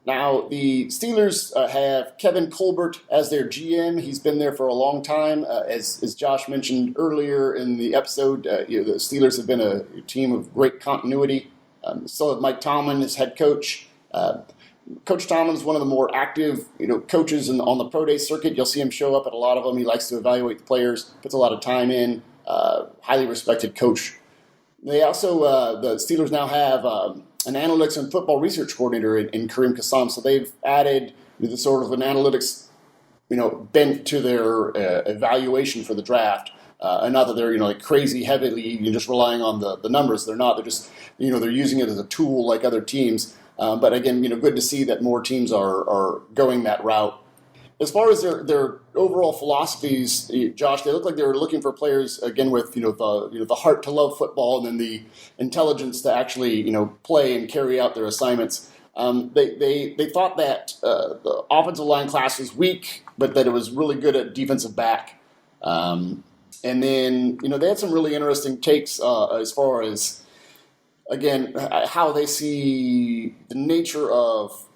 Now, the Steelers have Kevin Colbert as their GM. He's been there for a long time. As Josh mentioned earlier in the episode, the Steelers have been a team of great continuity. Still have Mike Tomlin as head coach. Coach Tomlin is one of the more active, coaches on the pro day circuit. You'll see him show up at a lot of them. He likes to evaluate the players, puts a lot of time in. Highly respected coach. They also, the Steelers now have an analytics and football research coordinator in Kareem Kassam. So they've added the sort of an analytics, bent to their evaluation for the draft. And not that they're, like crazy heavily, just relying on the numbers. They're not. They're just, they're using it as a tool like other teams. But again, good to see that more teams are going that route. As far as their overall philosophies, Josh, they look like they're looking for players again with the heart to love football and then the intelligence to actually play and carry out their assignments. They thought that the offensive line class was weak, but that it was really good at defensive back. And then they had some really interesting takes as far as, again, how they see the nature of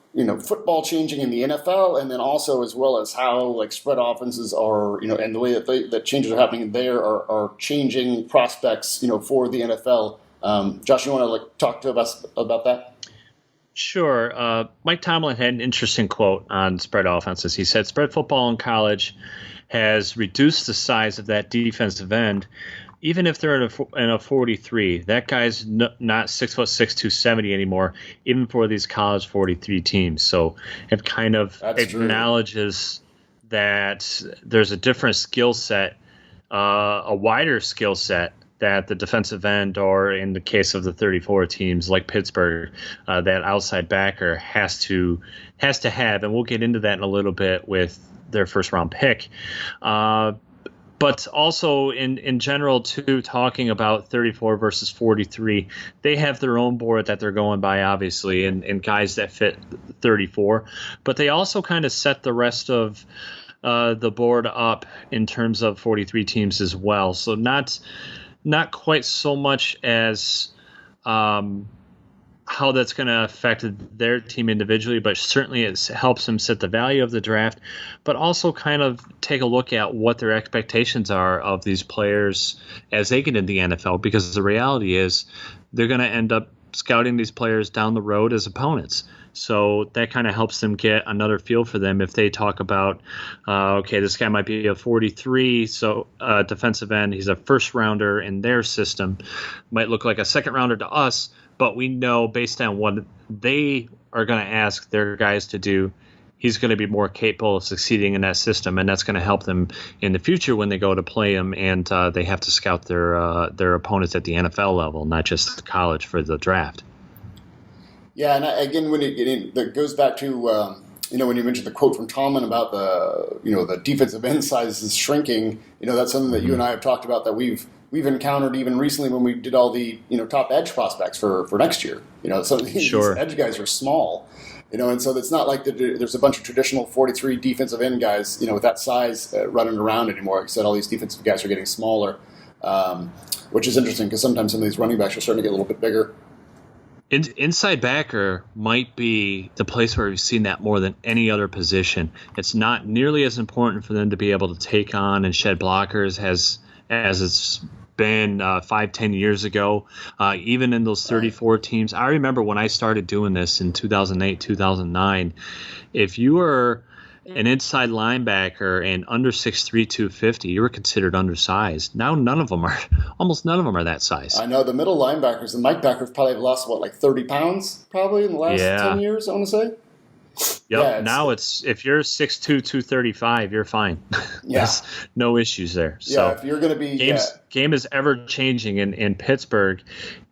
football changing in the NFL, and then also as well as how spread offenses are, and the way that changes are happening there are changing prospects, for the NFL. Josh, you want to talk to us about that? Sure. Mike Tomlin had an interesting quote on spread offenses. He said, spread football in college has reduced the size of that defensive end. Even if they're in a 43, that guy's not 6'6", 270 anymore, even for these college 43 teams. So it kind of acknowledges that there's a different skill set, a wider skill set that the defensive end, or in the case of the 34 teams like Pittsburgh, that outside backer has to have, and we'll get into that in a little bit with their first round pick. But also in general, too, talking about 34 versus 43, they have their own board that they're going by, obviously, and guys that fit 34. But they also kind of set the rest of the board up in terms of 43 teams as well. So not quite so much as how that's going to affect their team individually, but certainly it helps them set the value of the draft, but also kind of take a look at what their expectations are of these players as they get into the NFL, because the reality is they're going to end up scouting these players down the road as opponents. So that kind of helps them get another feel for them if they talk about, okay, this guy might be a 43, so defensive end, he's a first rounder in their system, might look like a second rounder to us, but we know based on what they are going to ask their guys to do, he's going to be more capable of succeeding in that system, and that's going to help them in the future when they go to play them and they have to scout their opponents at the NFL level, not just college for the draft. Yeah, and again, when that goes back to when you mentioned the quote from Tomlin about the defensive end size is shrinking, that's something that you and I have talked about that we've encountered even recently when we did all the top edge prospects for next year. So these edge guys are small, and so it's not like there's a bunch of traditional 43 defensive end guys with that size running around anymore. Like I said, all these defensive guys are getting smaller, which is interesting because sometimes some of these running backs are starting to get a little bit bigger. Inside backer might be the place where we've seen that more than any other position. It's not nearly as important for them to be able to take on and shed blockers as it's been 5-10 years ago, even in those 34 teams. I remember when I started doing this in 2008, 2009, if you were an inside linebacker and under 6'3", 250, you were considered undersized. Now almost none of them are that size. I know the middle linebackers, the Mike backers probably have lost, 30 pounds probably in the last 10 years, I want to say. Yep. Yeah, now it's if you're 6'2", 235, you're fine. Yeah. There's no issues there. Yeah, so if you're going to be game is ever changing in Pittsburgh,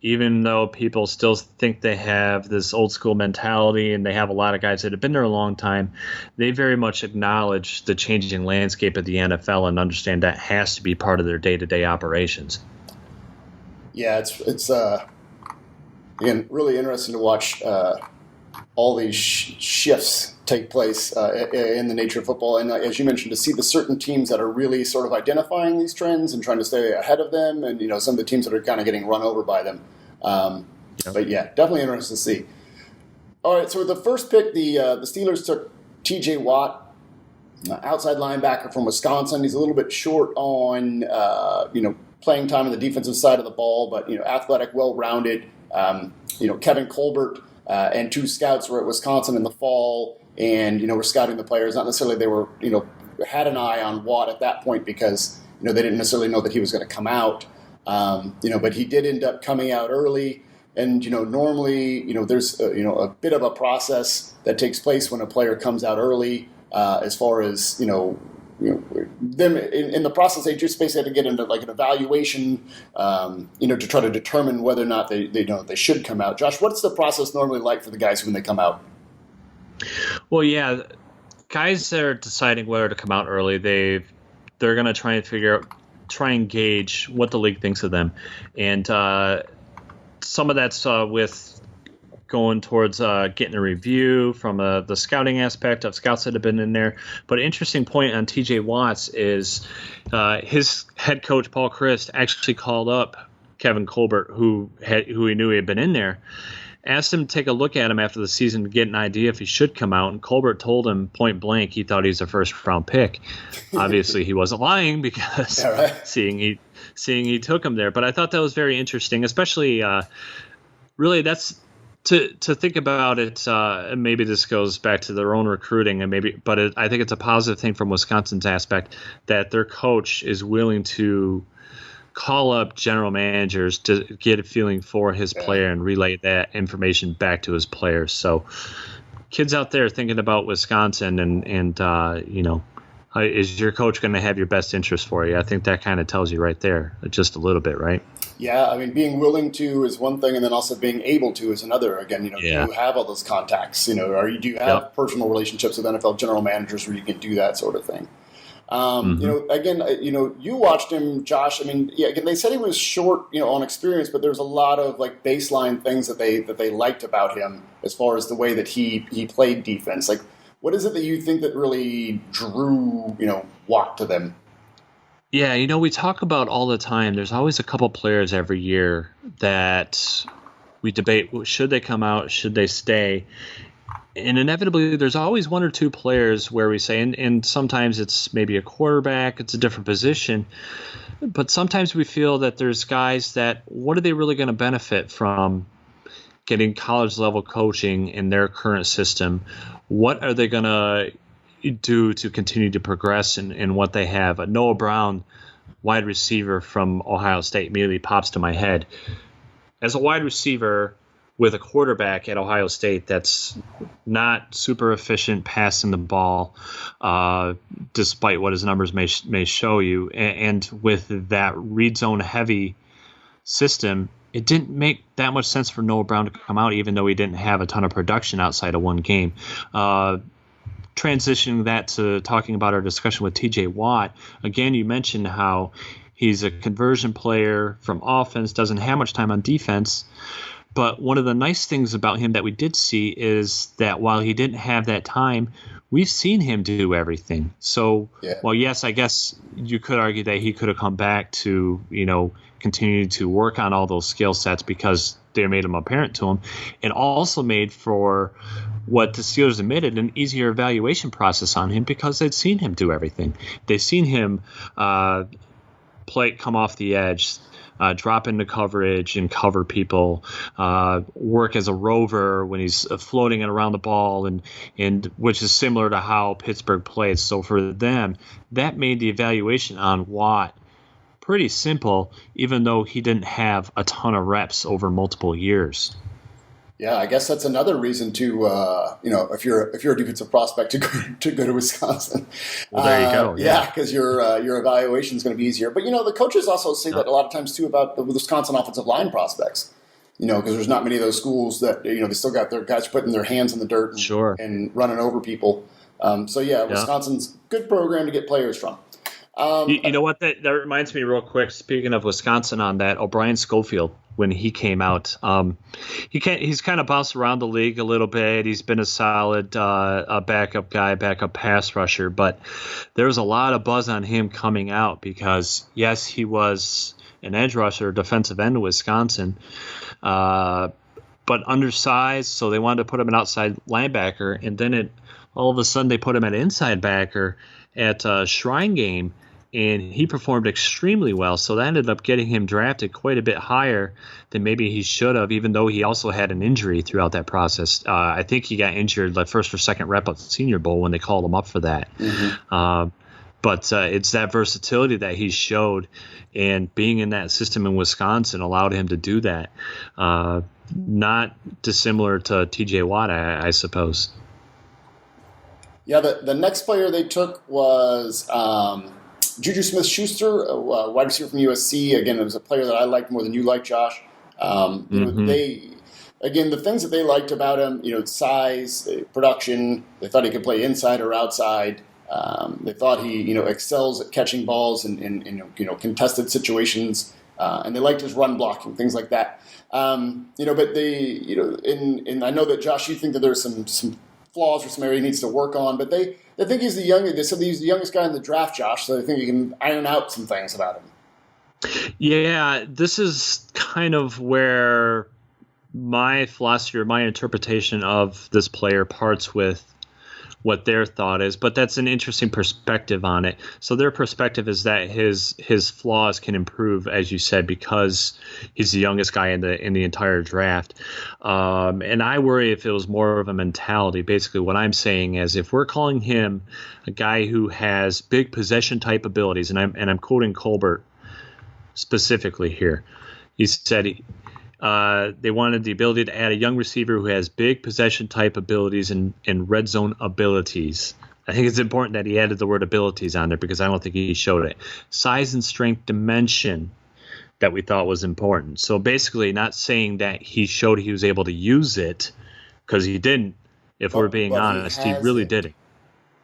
even though people still think they have this old school mentality and they have a lot of guys that have been there a long time. They very much acknowledge the changing landscape of the NFL and understand that has to be part of their day-to-day operations. Yeah, it's again really interesting to watch all these shifts take place in the nature of football. And as you mentioned, to see the certain teams that are really sort of identifying these trends and trying to stay ahead of them, and some of the teams that are kind of getting run over by them. But yeah, definitely interesting to see. All right, so with the first pick, the Steelers took T.J. Watt, outside linebacker from Wisconsin. He's a little bit short on playing time on the defensive side of the ball, but athletic, well-rounded. Kevin Colbert and two scouts were at Wisconsin in the fall, and were scouting the players. Not necessarily they were had an eye on Watt at that point because they didn't necessarily know that he was going to come out. But he did end up coming out early. And normally there's a bit of a process that takes place when a player comes out early, as far as them in the process. They just basically had to get into like an evaluation, to try to determine whether or not they should come out. Josh, what's the process normally like for the guys when they come out? Well, yeah, guys that are deciding whether to come out early, they're going to try and gauge what the league thinks of them, and some of that's with going towards getting a review from the scouting aspect of scouts that have been in there. But an interesting point on T.J. Watts is his head coach, Paul Christ, actually called up Kevin Colbert, who he knew he had been in there, asked him to take a look at him after the season to get an idea if he should come out. And Colbert told him point blank he thought he was a first-round pick. Obviously, he wasn't lying because seeing he took him there. But I thought that was very interesting, especially really that's to think about it, maybe this goes back to their own recruiting, I think it's a positive thing from Wisconsin's aspect that their coach is willing to call up general managers to get a feeling for his player and relay that information back to his players. So kids out there thinking about Wisconsin and is your coach going to have your best interest for you? I think that kind of tells you right there, just a little bit, right? Yeah, I mean, being willing to is one thing, and then also being able to is another. Again, do you have all those contacts? Do you have personal relationships with NFL general managers where you can do that sort of thing? You watched him, Josh. I mean, again, they said he was short, on experience, but there's a lot of like baseline things that they liked about him as far as the way that he played defense. Like, what is it that you think that really drew, Watt to them? Yeah, we talk about all the time. There's always a couple players every year that we debate, should they come out, should they stay? And inevitably, there's always one or two players where we say, and sometimes it's maybe a quarterback, it's a different position, but sometimes we feel that there's guys that, what are they really going to benefit from getting college-level coaching in their current system? What are they going to do to continue to progress in what they have? Noah Brown, wide receiver from Ohio State, immediately pops to my head. As a wide receiver with a quarterback at Ohio State that's not super efficient passing the ball, despite what his numbers may show you, and with that read zone heavy system, it didn't make that much sense for Noah Brown to come out, even though he didn't have a ton of production outside of one game. Transitioning that to talking about our discussion with TJ Watt, again, you mentioned how he's a conversion player from offense, doesn't have much time on defense. But one of the nice things about him that we did see is that while he didn't have that time, we've seen him do everything. So, Well, yes, I guess you could argue that he could have come back to, continue to work on all those skill sets because they made them apparent to him, and come made for what the Steelers admitted, an easier evaluation process on him because they'd seen him do everything. They've seen him come off the edge, drop into coverage and cover people, work as a rover when he's floating it around the ball, and which is similar to how Pittsburgh plays. So for them, that made the evaluation on Watt pretty simple, even though he didn't have a ton of reps over multiple years. Yeah, I guess that's another reason to, if you're a defensive prospect to go to Wisconsin. Well, there you go. Yeah, because your evaluation is going to be easier. But the coaches also say that a lot of times too about the Wisconsin offensive line prospects. Because there's not many of those schools that they still got their guys putting their hands in the dirt and running over people. Wisconsin's a good program to get players from. You know what? That reminds me real quick. Speaking of Wisconsin, on that, O'Brien Schofield, when he came out, he's kind of bounced around the league a little bit. He's been a solid backup guy, backup pass rusher, but there was a lot of buzz on him coming out because, yes, he was an edge rusher, defensive end of Wisconsin, but undersized, so they wanted to put him an outside linebacker, and then all of a sudden they put him at inside backer at Shrine Game, and he performed extremely well. So that ended up getting him drafted quite a bit higher than maybe he should have, even though he also had an injury throughout that process. I think he got injured like first or second rep at the Senior Bowl when they called him up for that. Mm-hmm. But it's that versatility that he showed, and being in that system in Wisconsin allowed him to do that. Not dissimilar to TJ Watt, I suppose. Yeah, the next player they took was Juju Smith-Schuster, a wide receiver from USC. Again, it was a player that I liked more than you liked, Josh. The things that they liked about him, size, production. They thought he could play inside or outside. They thought he, excels at catching balls in contested situations, and they liked his run blocking, things like that. But they, and I know that Josh, you think that there's some flaws or some area he needs to work on, but they think he's the youngest guy in the draft, Josh, so they think he can iron out some things about him. Yeah, this is kind of where my philosophy or my interpretation of this player parts with what their thought is, but that's an interesting perspective on it. So their perspective is that his flaws can improve, as you said, because he's the youngest guy in the entire draft. And I worry if it was more of a mentality. Basically, what I'm saying is if we're calling him a guy who has big possession type abilities, and I'm quoting Colbert specifically here, he said they wanted the ability to add a young receiver who has big possession type abilities and red zone abilities. I think it's important that he added the word abilities on there because I don't think he showed it. Size and strength dimension that we thought was important. So basically not saying that he showed he was able to use it, because he didn't, if we're being honest. He really didn't.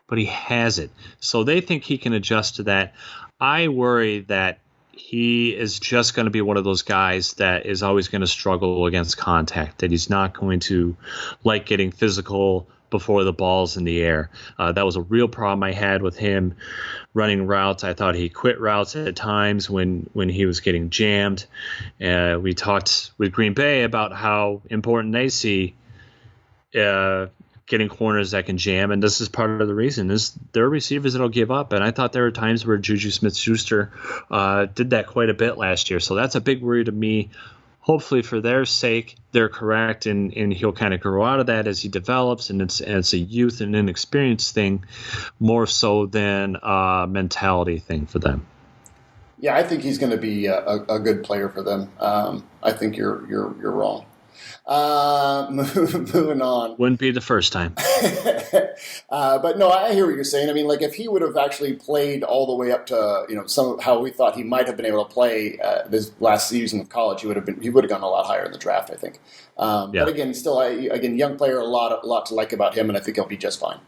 But he has it. So they think he can adjust to that. I worry that he is just going to be one of those guys that is always going to struggle against contact, that he's not going to like getting physical before the ball's in the air. That was a real problem I had with him running routes. I thought he quit routes at times when he was getting jammed. We talked with Green Bay about how important they see getting corners that can jam, and this is part of the reason is there are receivers that'll give up, and I thought there were times where Juju Smith-Schuster did that quite a bit last year, so that's a big worry to me. Hopefully for their sake they're correct, and he'll kind of grow out of that as he develops, and it's a youth and inexperience thing more so than a mentality thing for them. Yeah, I think he's going to be a good player for them. I think you're wrong. Moving on. Wouldn't be the first time. But no, I hear what you're saying. I mean, like if he would have actually played all the way up to some of how we thought he might have been able to play this last season of college, he would have gone a lot higher in the draft, I think. But again, still, young player, a lot to like about him, and I think he'll be just fine.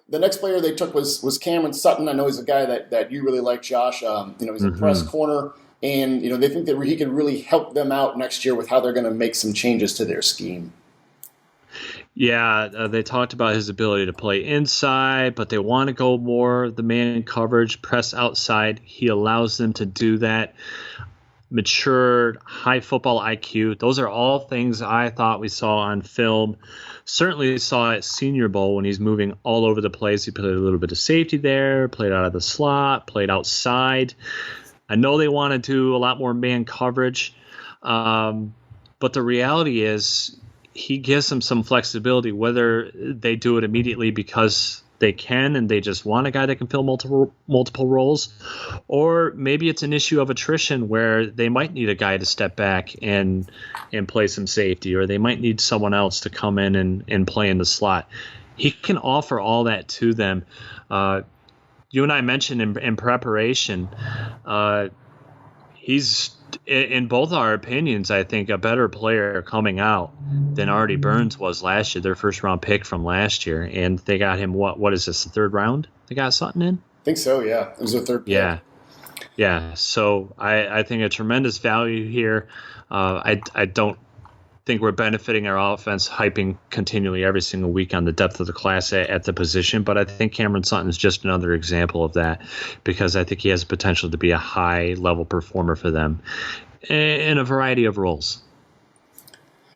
The next player they took was Cameron Sutton. I know he's a guy that you really like, Josh. He's a press corner. And, they think that he can really help them out next year with how they're going to make some changes to their scheme. Yeah, they talked about his ability to play inside, but they want to go more the man coverage, press outside. He allows them to do that. Matured, high football IQ. Those are all things I thought we saw on film. Certainly saw at Senior Bowl when he's moving all over the place. He played a little bit of safety there, played out of the slot, played outside. I know they want to do a lot more man coverage, but the reality is he gives them some flexibility, whether they do it immediately because they can and they just want a guy that can fill multiple roles, or maybe it's an issue of attrition where they might need a guy to step back and play some safety, or they might need someone else to come in and play in the slot. He can offer all that to them. You and I mentioned in preparation, he's, in both our opinions, I think, a better player coming out than Artie Burns was last year, their first-round pick from last year. And they got him, what is this, the third round? They got Sutton in? I think so, yeah. It was their third pick. Yeah. So I think a tremendous value here. I don't think we're benefiting our offense, hyping continually every single week on the depth of the class at the position. But I think Cameron Sutton is just another example of that, because I think he has the potential to be a high-level performer for them in a variety of roles.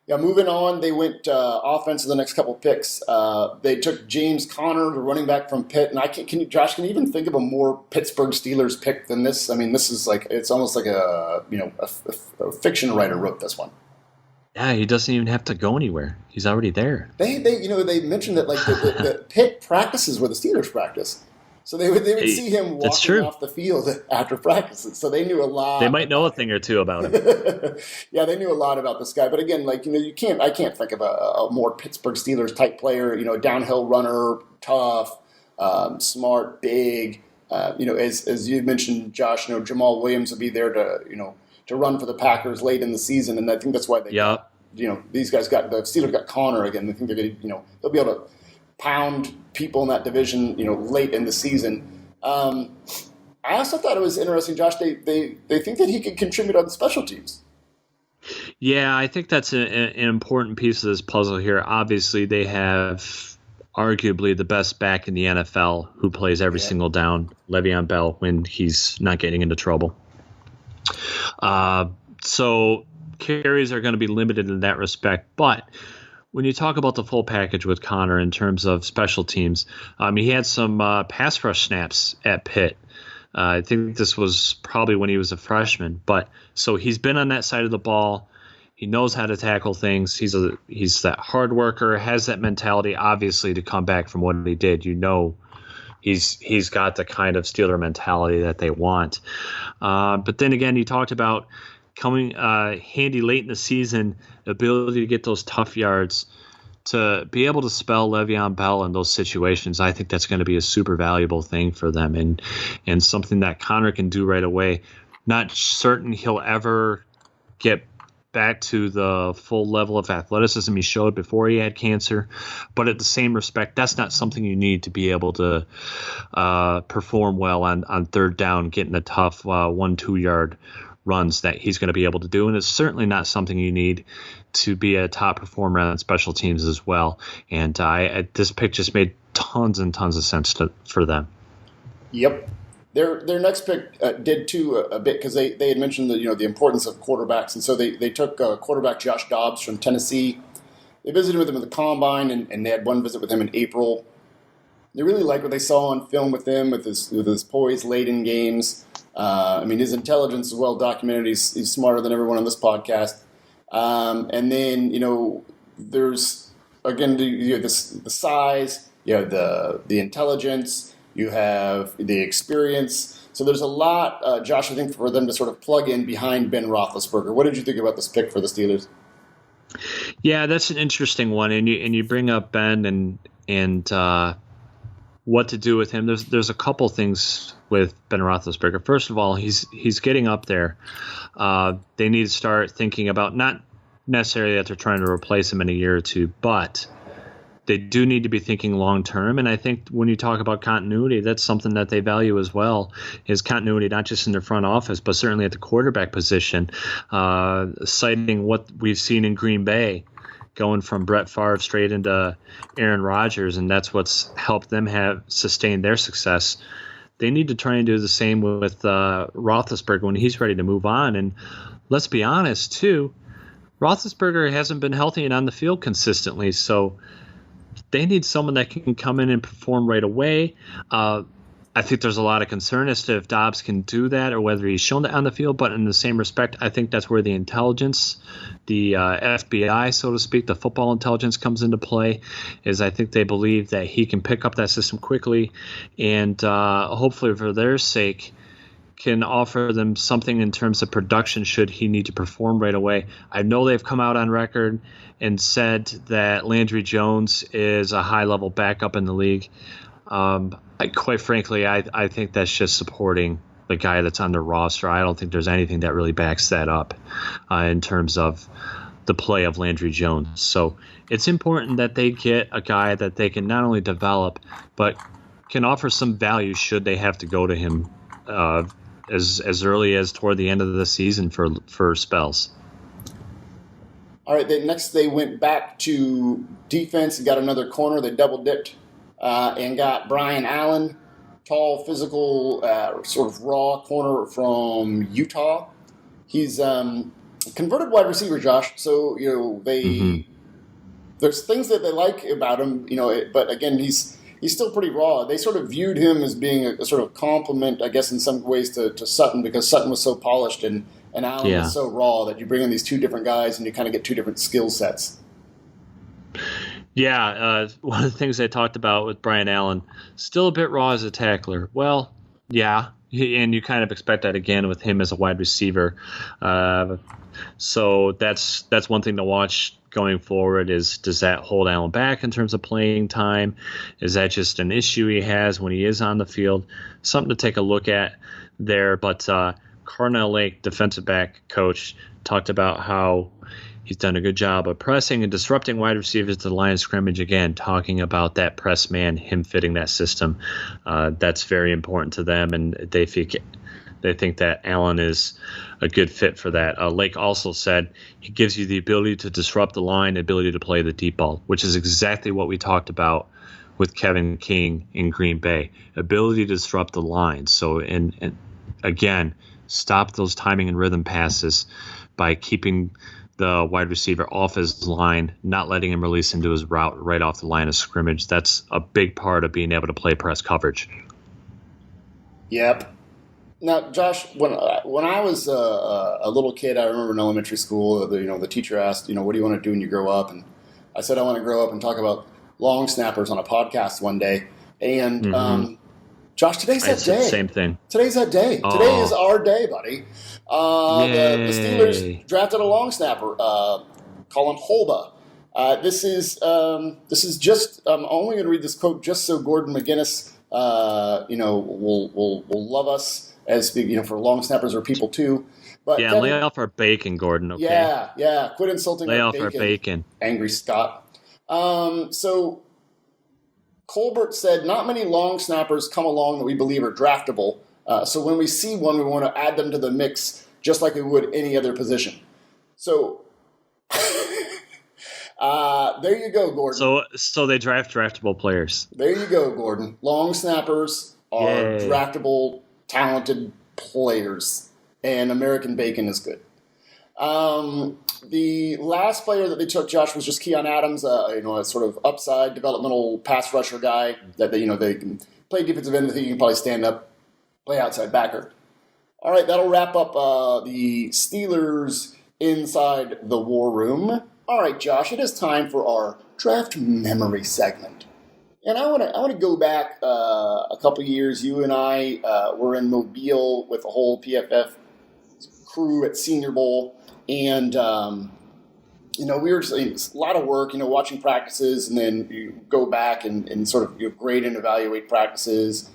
Yeah, moving on, they went offense in the next couple picks. They took James Conner, the running back from Pitt, and Josh, can you even think of a more Pittsburgh Steelers pick than this? I mean, this is it's almost like a fiction writer wrote this one. Yeah, he doesn't even have to go anywhere. He's already there. They mentioned that the Pitt practices where the Steelers practice, so they would see him walking off the field after practices. So they knew a lot. They might know a thing or two about him. Yeah, they knew a lot about this guy. But again, I can't think of a more Pittsburgh Steelers type player. Downhill runner, tough, smart, big. As you mentioned, Josh, Jamal Williams would be there to run for the Packers late in the season, and I think that's why they these guys the Steelers got Conner again. They think they're going to they'll be able to pound people in that division late in the season. I also thought it was interesting, Josh. They think that he could contribute on the special teams. Yeah, I think that's an important piece of this puzzle here. Obviously, they have arguably the best back in the NFL who plays every single down, Le'Veon Bell, when he's not getting into trouble. So carries are going to be limited in that respect. But when you talk about the full package with Connor in terms of special teams, he had some pass rush snaps at Pitt. I think this was probably when he was a freshman. But so he's been on that side of the ball. He knows how to tackle things. He's that hard worker, has that mentality, obviously, to come back from what he did. He's got the kind of Steeler mentality that they want. But then again, he talked about coming handy late in the season, ability to get those tough yards, to be able to spell Le'Veon Bell in those situations. I think that's going to be a super valuable thing for them, and something that Connor can do right away. Not certain he'll ever get back to the full level of athleticism he showed before he had cancer, but at the same respect, that's not something you need to be able to perform well on third down, getting the tough 1-2 yard runs that he's going to be able to do. And it's certainly not something you need to be a top performer on special teams as well. And this pick just made tons and tons of sense for them. Yep. Their next pick did too a bit, because they had mentioned the importance of quarterbacks, and so they took quarterback Josh Dobbs from Tennessee. They visited with him at the Combine, and they had one visit with him in April. They really liked what they saw on film with him, with his poise late in games. His intelligence is well documented. He's smarter than everyone on this podcast. And then there's again the size, the intelligence. You have the experience. So there's a lot, Josh, I think, for them to sort of plug in behind Ben Roethlisberger. What did you think about this pick for the Steelers? Yeah, that's an interesting one. And you bring up Ben and what to do with him. There's a couple things with Ben Roethlisberger. First of all, he's getting up there. They need to start thinking about, not necessarily that they're trying to replace him in a year or two, but they do need to be thinking long term. And I think when you talk about continuity, that's something that they value as well, is continuity, not just in their front office, but certainly at the quarterback position, citing what we've seen in Green Bay, going from Brett Favre straight into Aaron Rodgers, and that's what's helped them have sustained their success. They need to try and do the same with Roethlisberger when he's ready to move on. And let's be honest, too, Roethlisberger hasn't been healthy and on the field consistently, so they need someone that can come in and perform right away. I think there's a lot of concern as to if Dobbs can do that or whether he's shown that on the field. But in the same respect, I think that's where the intelligence, the FBI, so to speak, the football intelligence comes into play, is I think they believe that he can pick up that system quickly and hopefully for their sake can offer them something in terms of production should he need to perform right away. I know they've come out on record and said that Landry Jones is a high-level backup in the league. Quite frankly, I think that's just supporting the guy that's on the roster. I don't think there's anything that really backs that up in terms of the play of Landry Jones. So it's important that they get a guy that they can not only develop, but can offer some value should they have to go to him as early as toward the end of the season for spells. All right, next they went back to defense and got another corner. They double-dipped and got Brian Allen, tall, physical, sort of raw corner from Utah. He's converted wide receiver, Josh. So, there's things that they like about him, but again, he's still pretty raw. They sort of viewed him as being a sort of compliment, I guess, in some ways to Sutton, because Sutton was so polished and Allen was so raw that you bring in these two different guys and you kind of get two different skill sets. Yeah, one of the things I talked about with Brian Allen, still a bit raw as a tackler. Well, yeah, and you kind of expect that again with him as a wide receiver. So that's one thing to watch going forward is, does that hold Allen back in terms of playing time? Is that just an issue he has when he is on the field? Something to take a look at there. But Carnell Lake, defensive back coach, talked about how he's done a good job of pressing and disrupting wide receivers to the line of scrimmage. Again, talking about that press man, him fitting that system. That's very important to them, and they think that Allen is a good fit for that. Lake also said he gives you the ability to disrupt the line, the ability to play the deep ball, which is exactly what we talked about with Kevin King in Green Bay. Ability to disrupt the line. So, and again, stop those timing and rhythm passes by keeping the wide receiver off his line, not letting him release into his route right off the line of scrimmage. That's a big part of being able to play press coverage. Yep. Now, Josh, when I was a little kid, I remember in elementary school, the teacher asked, what do you want to do when you grow up? And I said I want to grow up and talk about long snappers on a podcast one day. And Josh, today's that day. Same thing. Today's that day. Oh. Today is our day, buddy. The Steelers drafted a long snapper, Colin Holba. This is just. I'm only going to read this quote just so Gordon McGinnis, will love us as for long snappers or people too. But yeah, lay off our bacon, Gordon. Okay. Yeah. Quit insulting. Lay off our bacon. Angry Scott. So Colbert said, not many long snappers come along that we believe are draftable. So when we see one, we want to add them to the mix just like we would any other position. So there you go, Gordon. So they draft draftable players. There you go, Gordon. Long snappers are draftable, talented players, and American bacon is good. The last player that they took, Josh, was just Keon Adams, a sort of upside developmental pass rusher guy that they can play defensive end. I think he can probably stand up, play outside backer. All right, that'll wrap up the Steelers inside the war room. All right, Josh, it is time for our draft memory segment. And I want to go back a couple years. You and I were in Mobile with the whole PFF crew at Senior Bowl. And, we were just a lot of work, watching practices, and then you go back and sort of grade and evaluate practices.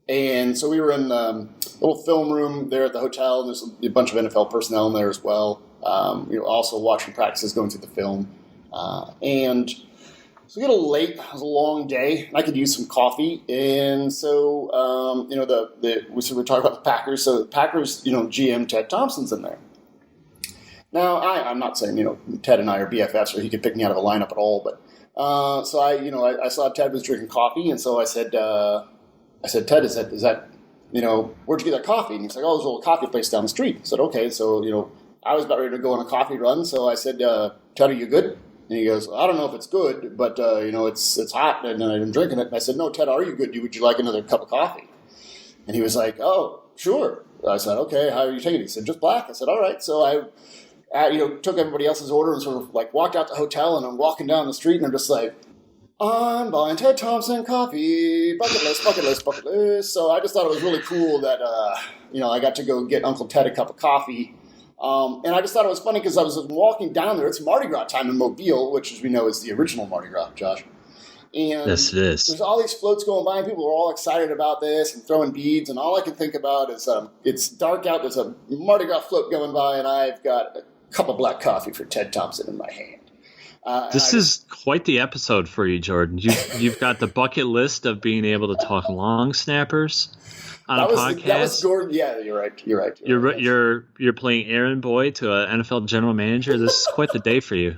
And so we were in a little film room there at the hotel. And there's a bunch of NFL personnel in there as well, also watching practices, going through the film. And so we got a little late. It was a long day. I could use some coffee. And so, we were talking about the Packers. So the Packers, GM Ted Thompson's in there. Now, I'm not saying, Ted and I are BFFs or he could pick me out of a lineup at all, but so I saw Ted was drinking coffee, and so I said, Ted, is that, where'd you get that coffee? And he's like, oh, there's a little coffee place down the street. I said, okay. So, I was about ready to go on a coffee run, so I said, Ted, are you good? And he goes, I don't know if it's good, but, it's hot, and I'm drinking it. And I said, no, Ted, are you good? Would you like another cup of coffee? And he was like, oh, sure. I said, okay, how are you taking it? He said, just black. I said, all right. So I took everybody else's order and sort of walked out the hotel, and I'm walking down the street, and I'm just like, I'm buying Ted Thompson coffee, bucket list. So I just thought it was really cool that, I got to go get Uncle Ted a cup of coffee. And I just thought it was funny because I was walking down there. It's Mardi Gras time in Mobile, which, as we know, is the original Mardi Gras, Josh. And yes, it is. There's all these floats going by, and people are all excited about this and throwing beads. And all I can think about is it's dark out. There's a Mardi Gras float going by, and I've got a cup of black coffee for Ted Thompson in my hand. This is quite the episode for you, Jordan. You've got the bucket list of being able to talk long snappers on a podcast. That was Gordon. Yeah, you're right. You're playing errand boy to an NFL general manager. This is quite the day for you.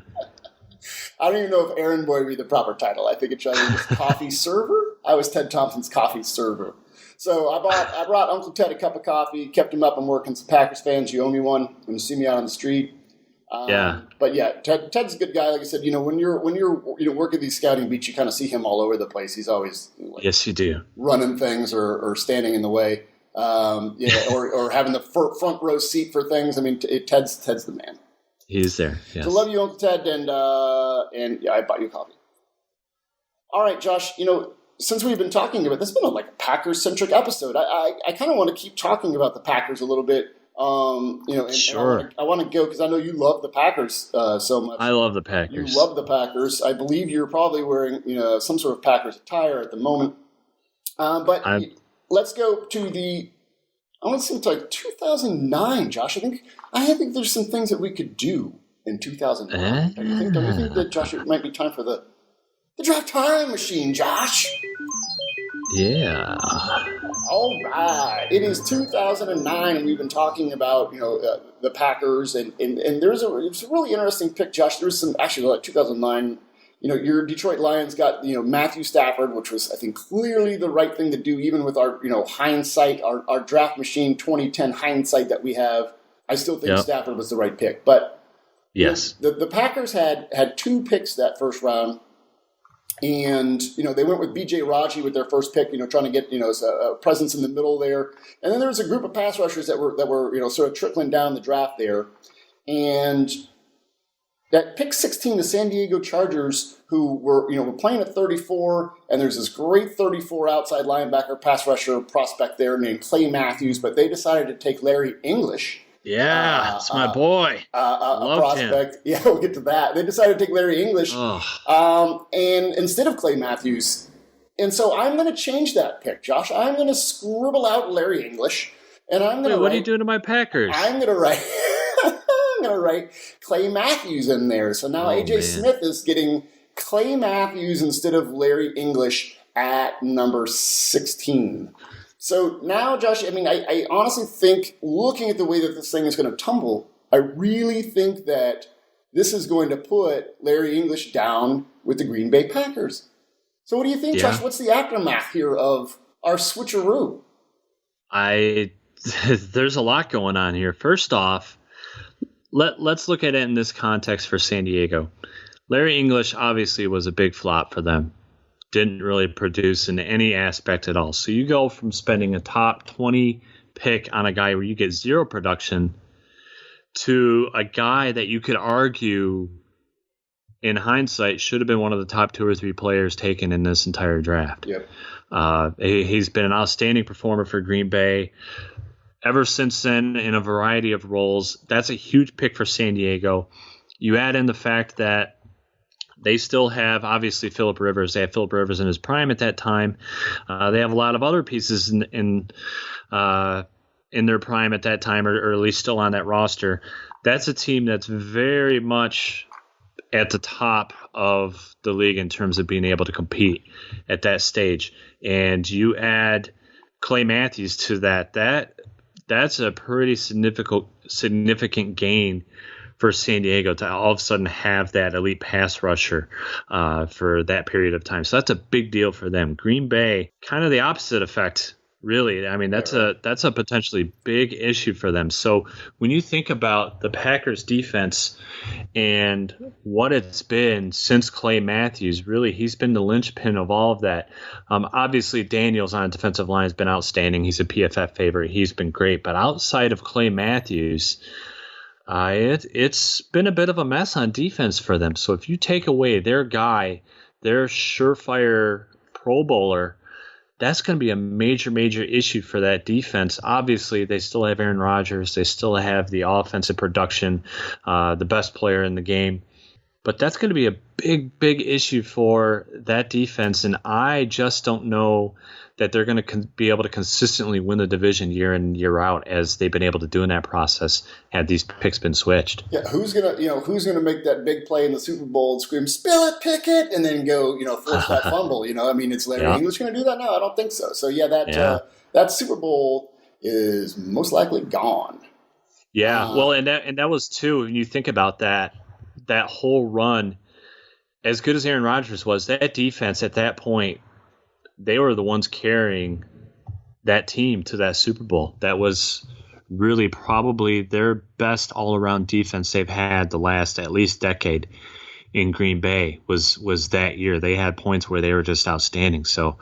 I don't even know if errand boy would be the proper title. I think it should be just coffee server. I was Ted Thompson's coffee server. So I brought Uncle Ted a cup of coffee, kept him up. I'm working some Packers fans. You owe me one when you see me out on the street. Yeah. But yeah, Ted's a good guy. Like I said, when you're working these scouting beats, you kind of see him all over the place. He's always yes, you do, running things or standing in the way, or having the front row seat for things. I mean, Ted's the man. He's there. Yes. So love you, Uncle Ted, and yeah, I bought you coffee. All right, Josh. Since we've been talking about this, has been a Packers centric episode. I kind of want to keep talking about the Packers a little bit. Sure. I want to go because I know you love the Packers so much. I love the Packers. You love the Packers. I believe you're probably wearing some sort of Packers attire at the moment. But let's go to the. I want to say it's 2009, Josh. I think there's some things that we could do in 2009. Don't you think that, Josh, it might be time for the draft time machine, Josh? Yeah. All right. It is 2009, and we've been talking about the Packers, and there's a really interesting pick, Josh. There's some actually 2009. Your Detroit Lions got Matthew Stafford, which was I think clearly the right thing to do, even with our hindsight, our draft machine 2010 hindsight that we have. I still think Stafford was the right pick, but Yes. The Packers had 2 picks that first round. And, they went with B.J. Raji with their first pick, trying to get, a presence in the middle there. And then there was a group of pass rushers that were sort of trickling down the draft there. And that pick 16, the San Diego Chargers, who were playing at 34, and there's this great 34 outside linebacker pass rusher prospect there named Clay Matthews, but they decided to take Larry English. Yeah, that's my boy. A prospect. Him. Yeah, we'll get to that. They decided to take Larry English, and instead of Clay Matthews. And so I'm going to change that pick, Josh. I'm going to scribble out Larry English, and I'm going to. What are you doing to my Packers? I'm going to write. I'm going to write Clay Matthews in there. So now AJ Smith is getting Clay Matthews instead of Larry English at number 16. So now, Josh, I honestly think, looking at the way that this thing is going to tumble, I really think that this is going to put Larry English down with the Green Bay Packers. So what do you think, Josh? What's the aftermath here of our switcheroo? There's a lot going on here. First off, let's look at it in this context for San Diego. Larry English obviously was a big flop for them. Didn't really produce in any aspect at all. So you go from spending a top 20 pick on a guy where you get 0 production to a guy that you could argue in hindsight should have been one of the top 2 or 3 players taken in this entire draft. Yep. He's been an outstanding performer for Green Bay ever since then in a variety of roles. That's a huge pick for San Diego. You add in the fact that they still have, obviously, Phillip Rivers. They have Phillip Rivers in his prime at that time. They have a lot of other pieces in their prime at that time, or at least still on that roster. That's a team that's very much at the top of the league in terms of being able to compete at that stage. And you add Clay Matthews to that's a pretty significant gain for San Diego to all of a sudden have that elite pass rusher for that period of time. So that's a big deal for them. Green Bay, kind of the opposite effect, really. That's a potentially big issue for them. So when you think about the Packers defense and what it's been since Clay Matthews, really, he's been the linchpin of all of that. Obviously, Daniels on the defensive line has been outstanding. He's a PFF favorite. He's been great. But outside of Clay Matthews, it's been a bit of a mess on defense for them. So if you take away their guy, their surefire Pro Bowler, that's going to be a major, major issue for that defense. Obviously, they still have Aaron Rodgers. They still have the offensive production, the best player in the game. But that's going to be a big, big issue for that defense. And I just don't know that they're going to be able to consistently win the division year in, year out, as they've been able to do in that process had these picks been switched. Yeah, who's gonna make that big play in the Super Bowl and scream "Spill it, Pickett," and then go force that fumble? Is Larry English going to do that? No, I don't think so. So that Super Bowl is most likely gone. Yeah, well, and that was too. When you think about that whole run, as good as Aaron Rodgers was, that defense at that point, they were the ones carrying that team to that Super Bowl. That was really probably their best all-around defense they've had the last at least decade in Green Bay was that year. They had points where they were just outstanding. So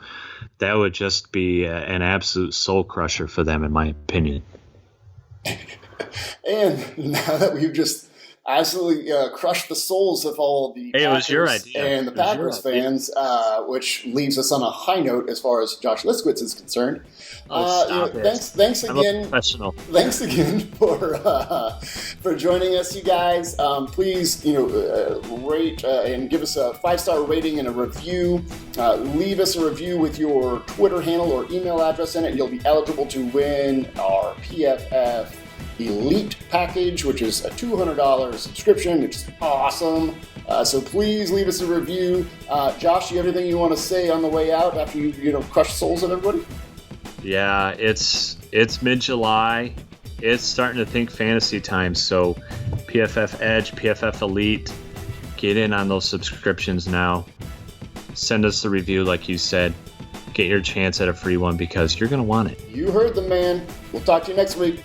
that would just be an absolute soul crusher for them, in my opinion. And now that we've just absolutely crushed the souls of all the Packers and the Packers fans, which leaves us on a high note as far as Josh Liskowitz is concerned. Thanks again. Thanks again for joining us, you guys. Please, rate and give us a 5-star rating and a review. Leave us a review with your Twitter handle or email address in it, and you'll be eligible to win our PFF Elite package, which is a $200 subscription, which is awesome. So please leave us a review. Josh, you have anything you want to say on the way out after you crush souls of everybody? Yeah, it's mid-July. It's starting to think fantasy time. So PFF Edge, PFF Elite, get in on those subscriptions now. Send us the review, like you said. Get your chance at a free one because you're going to want it. You heard the man. We'll talk to you next week.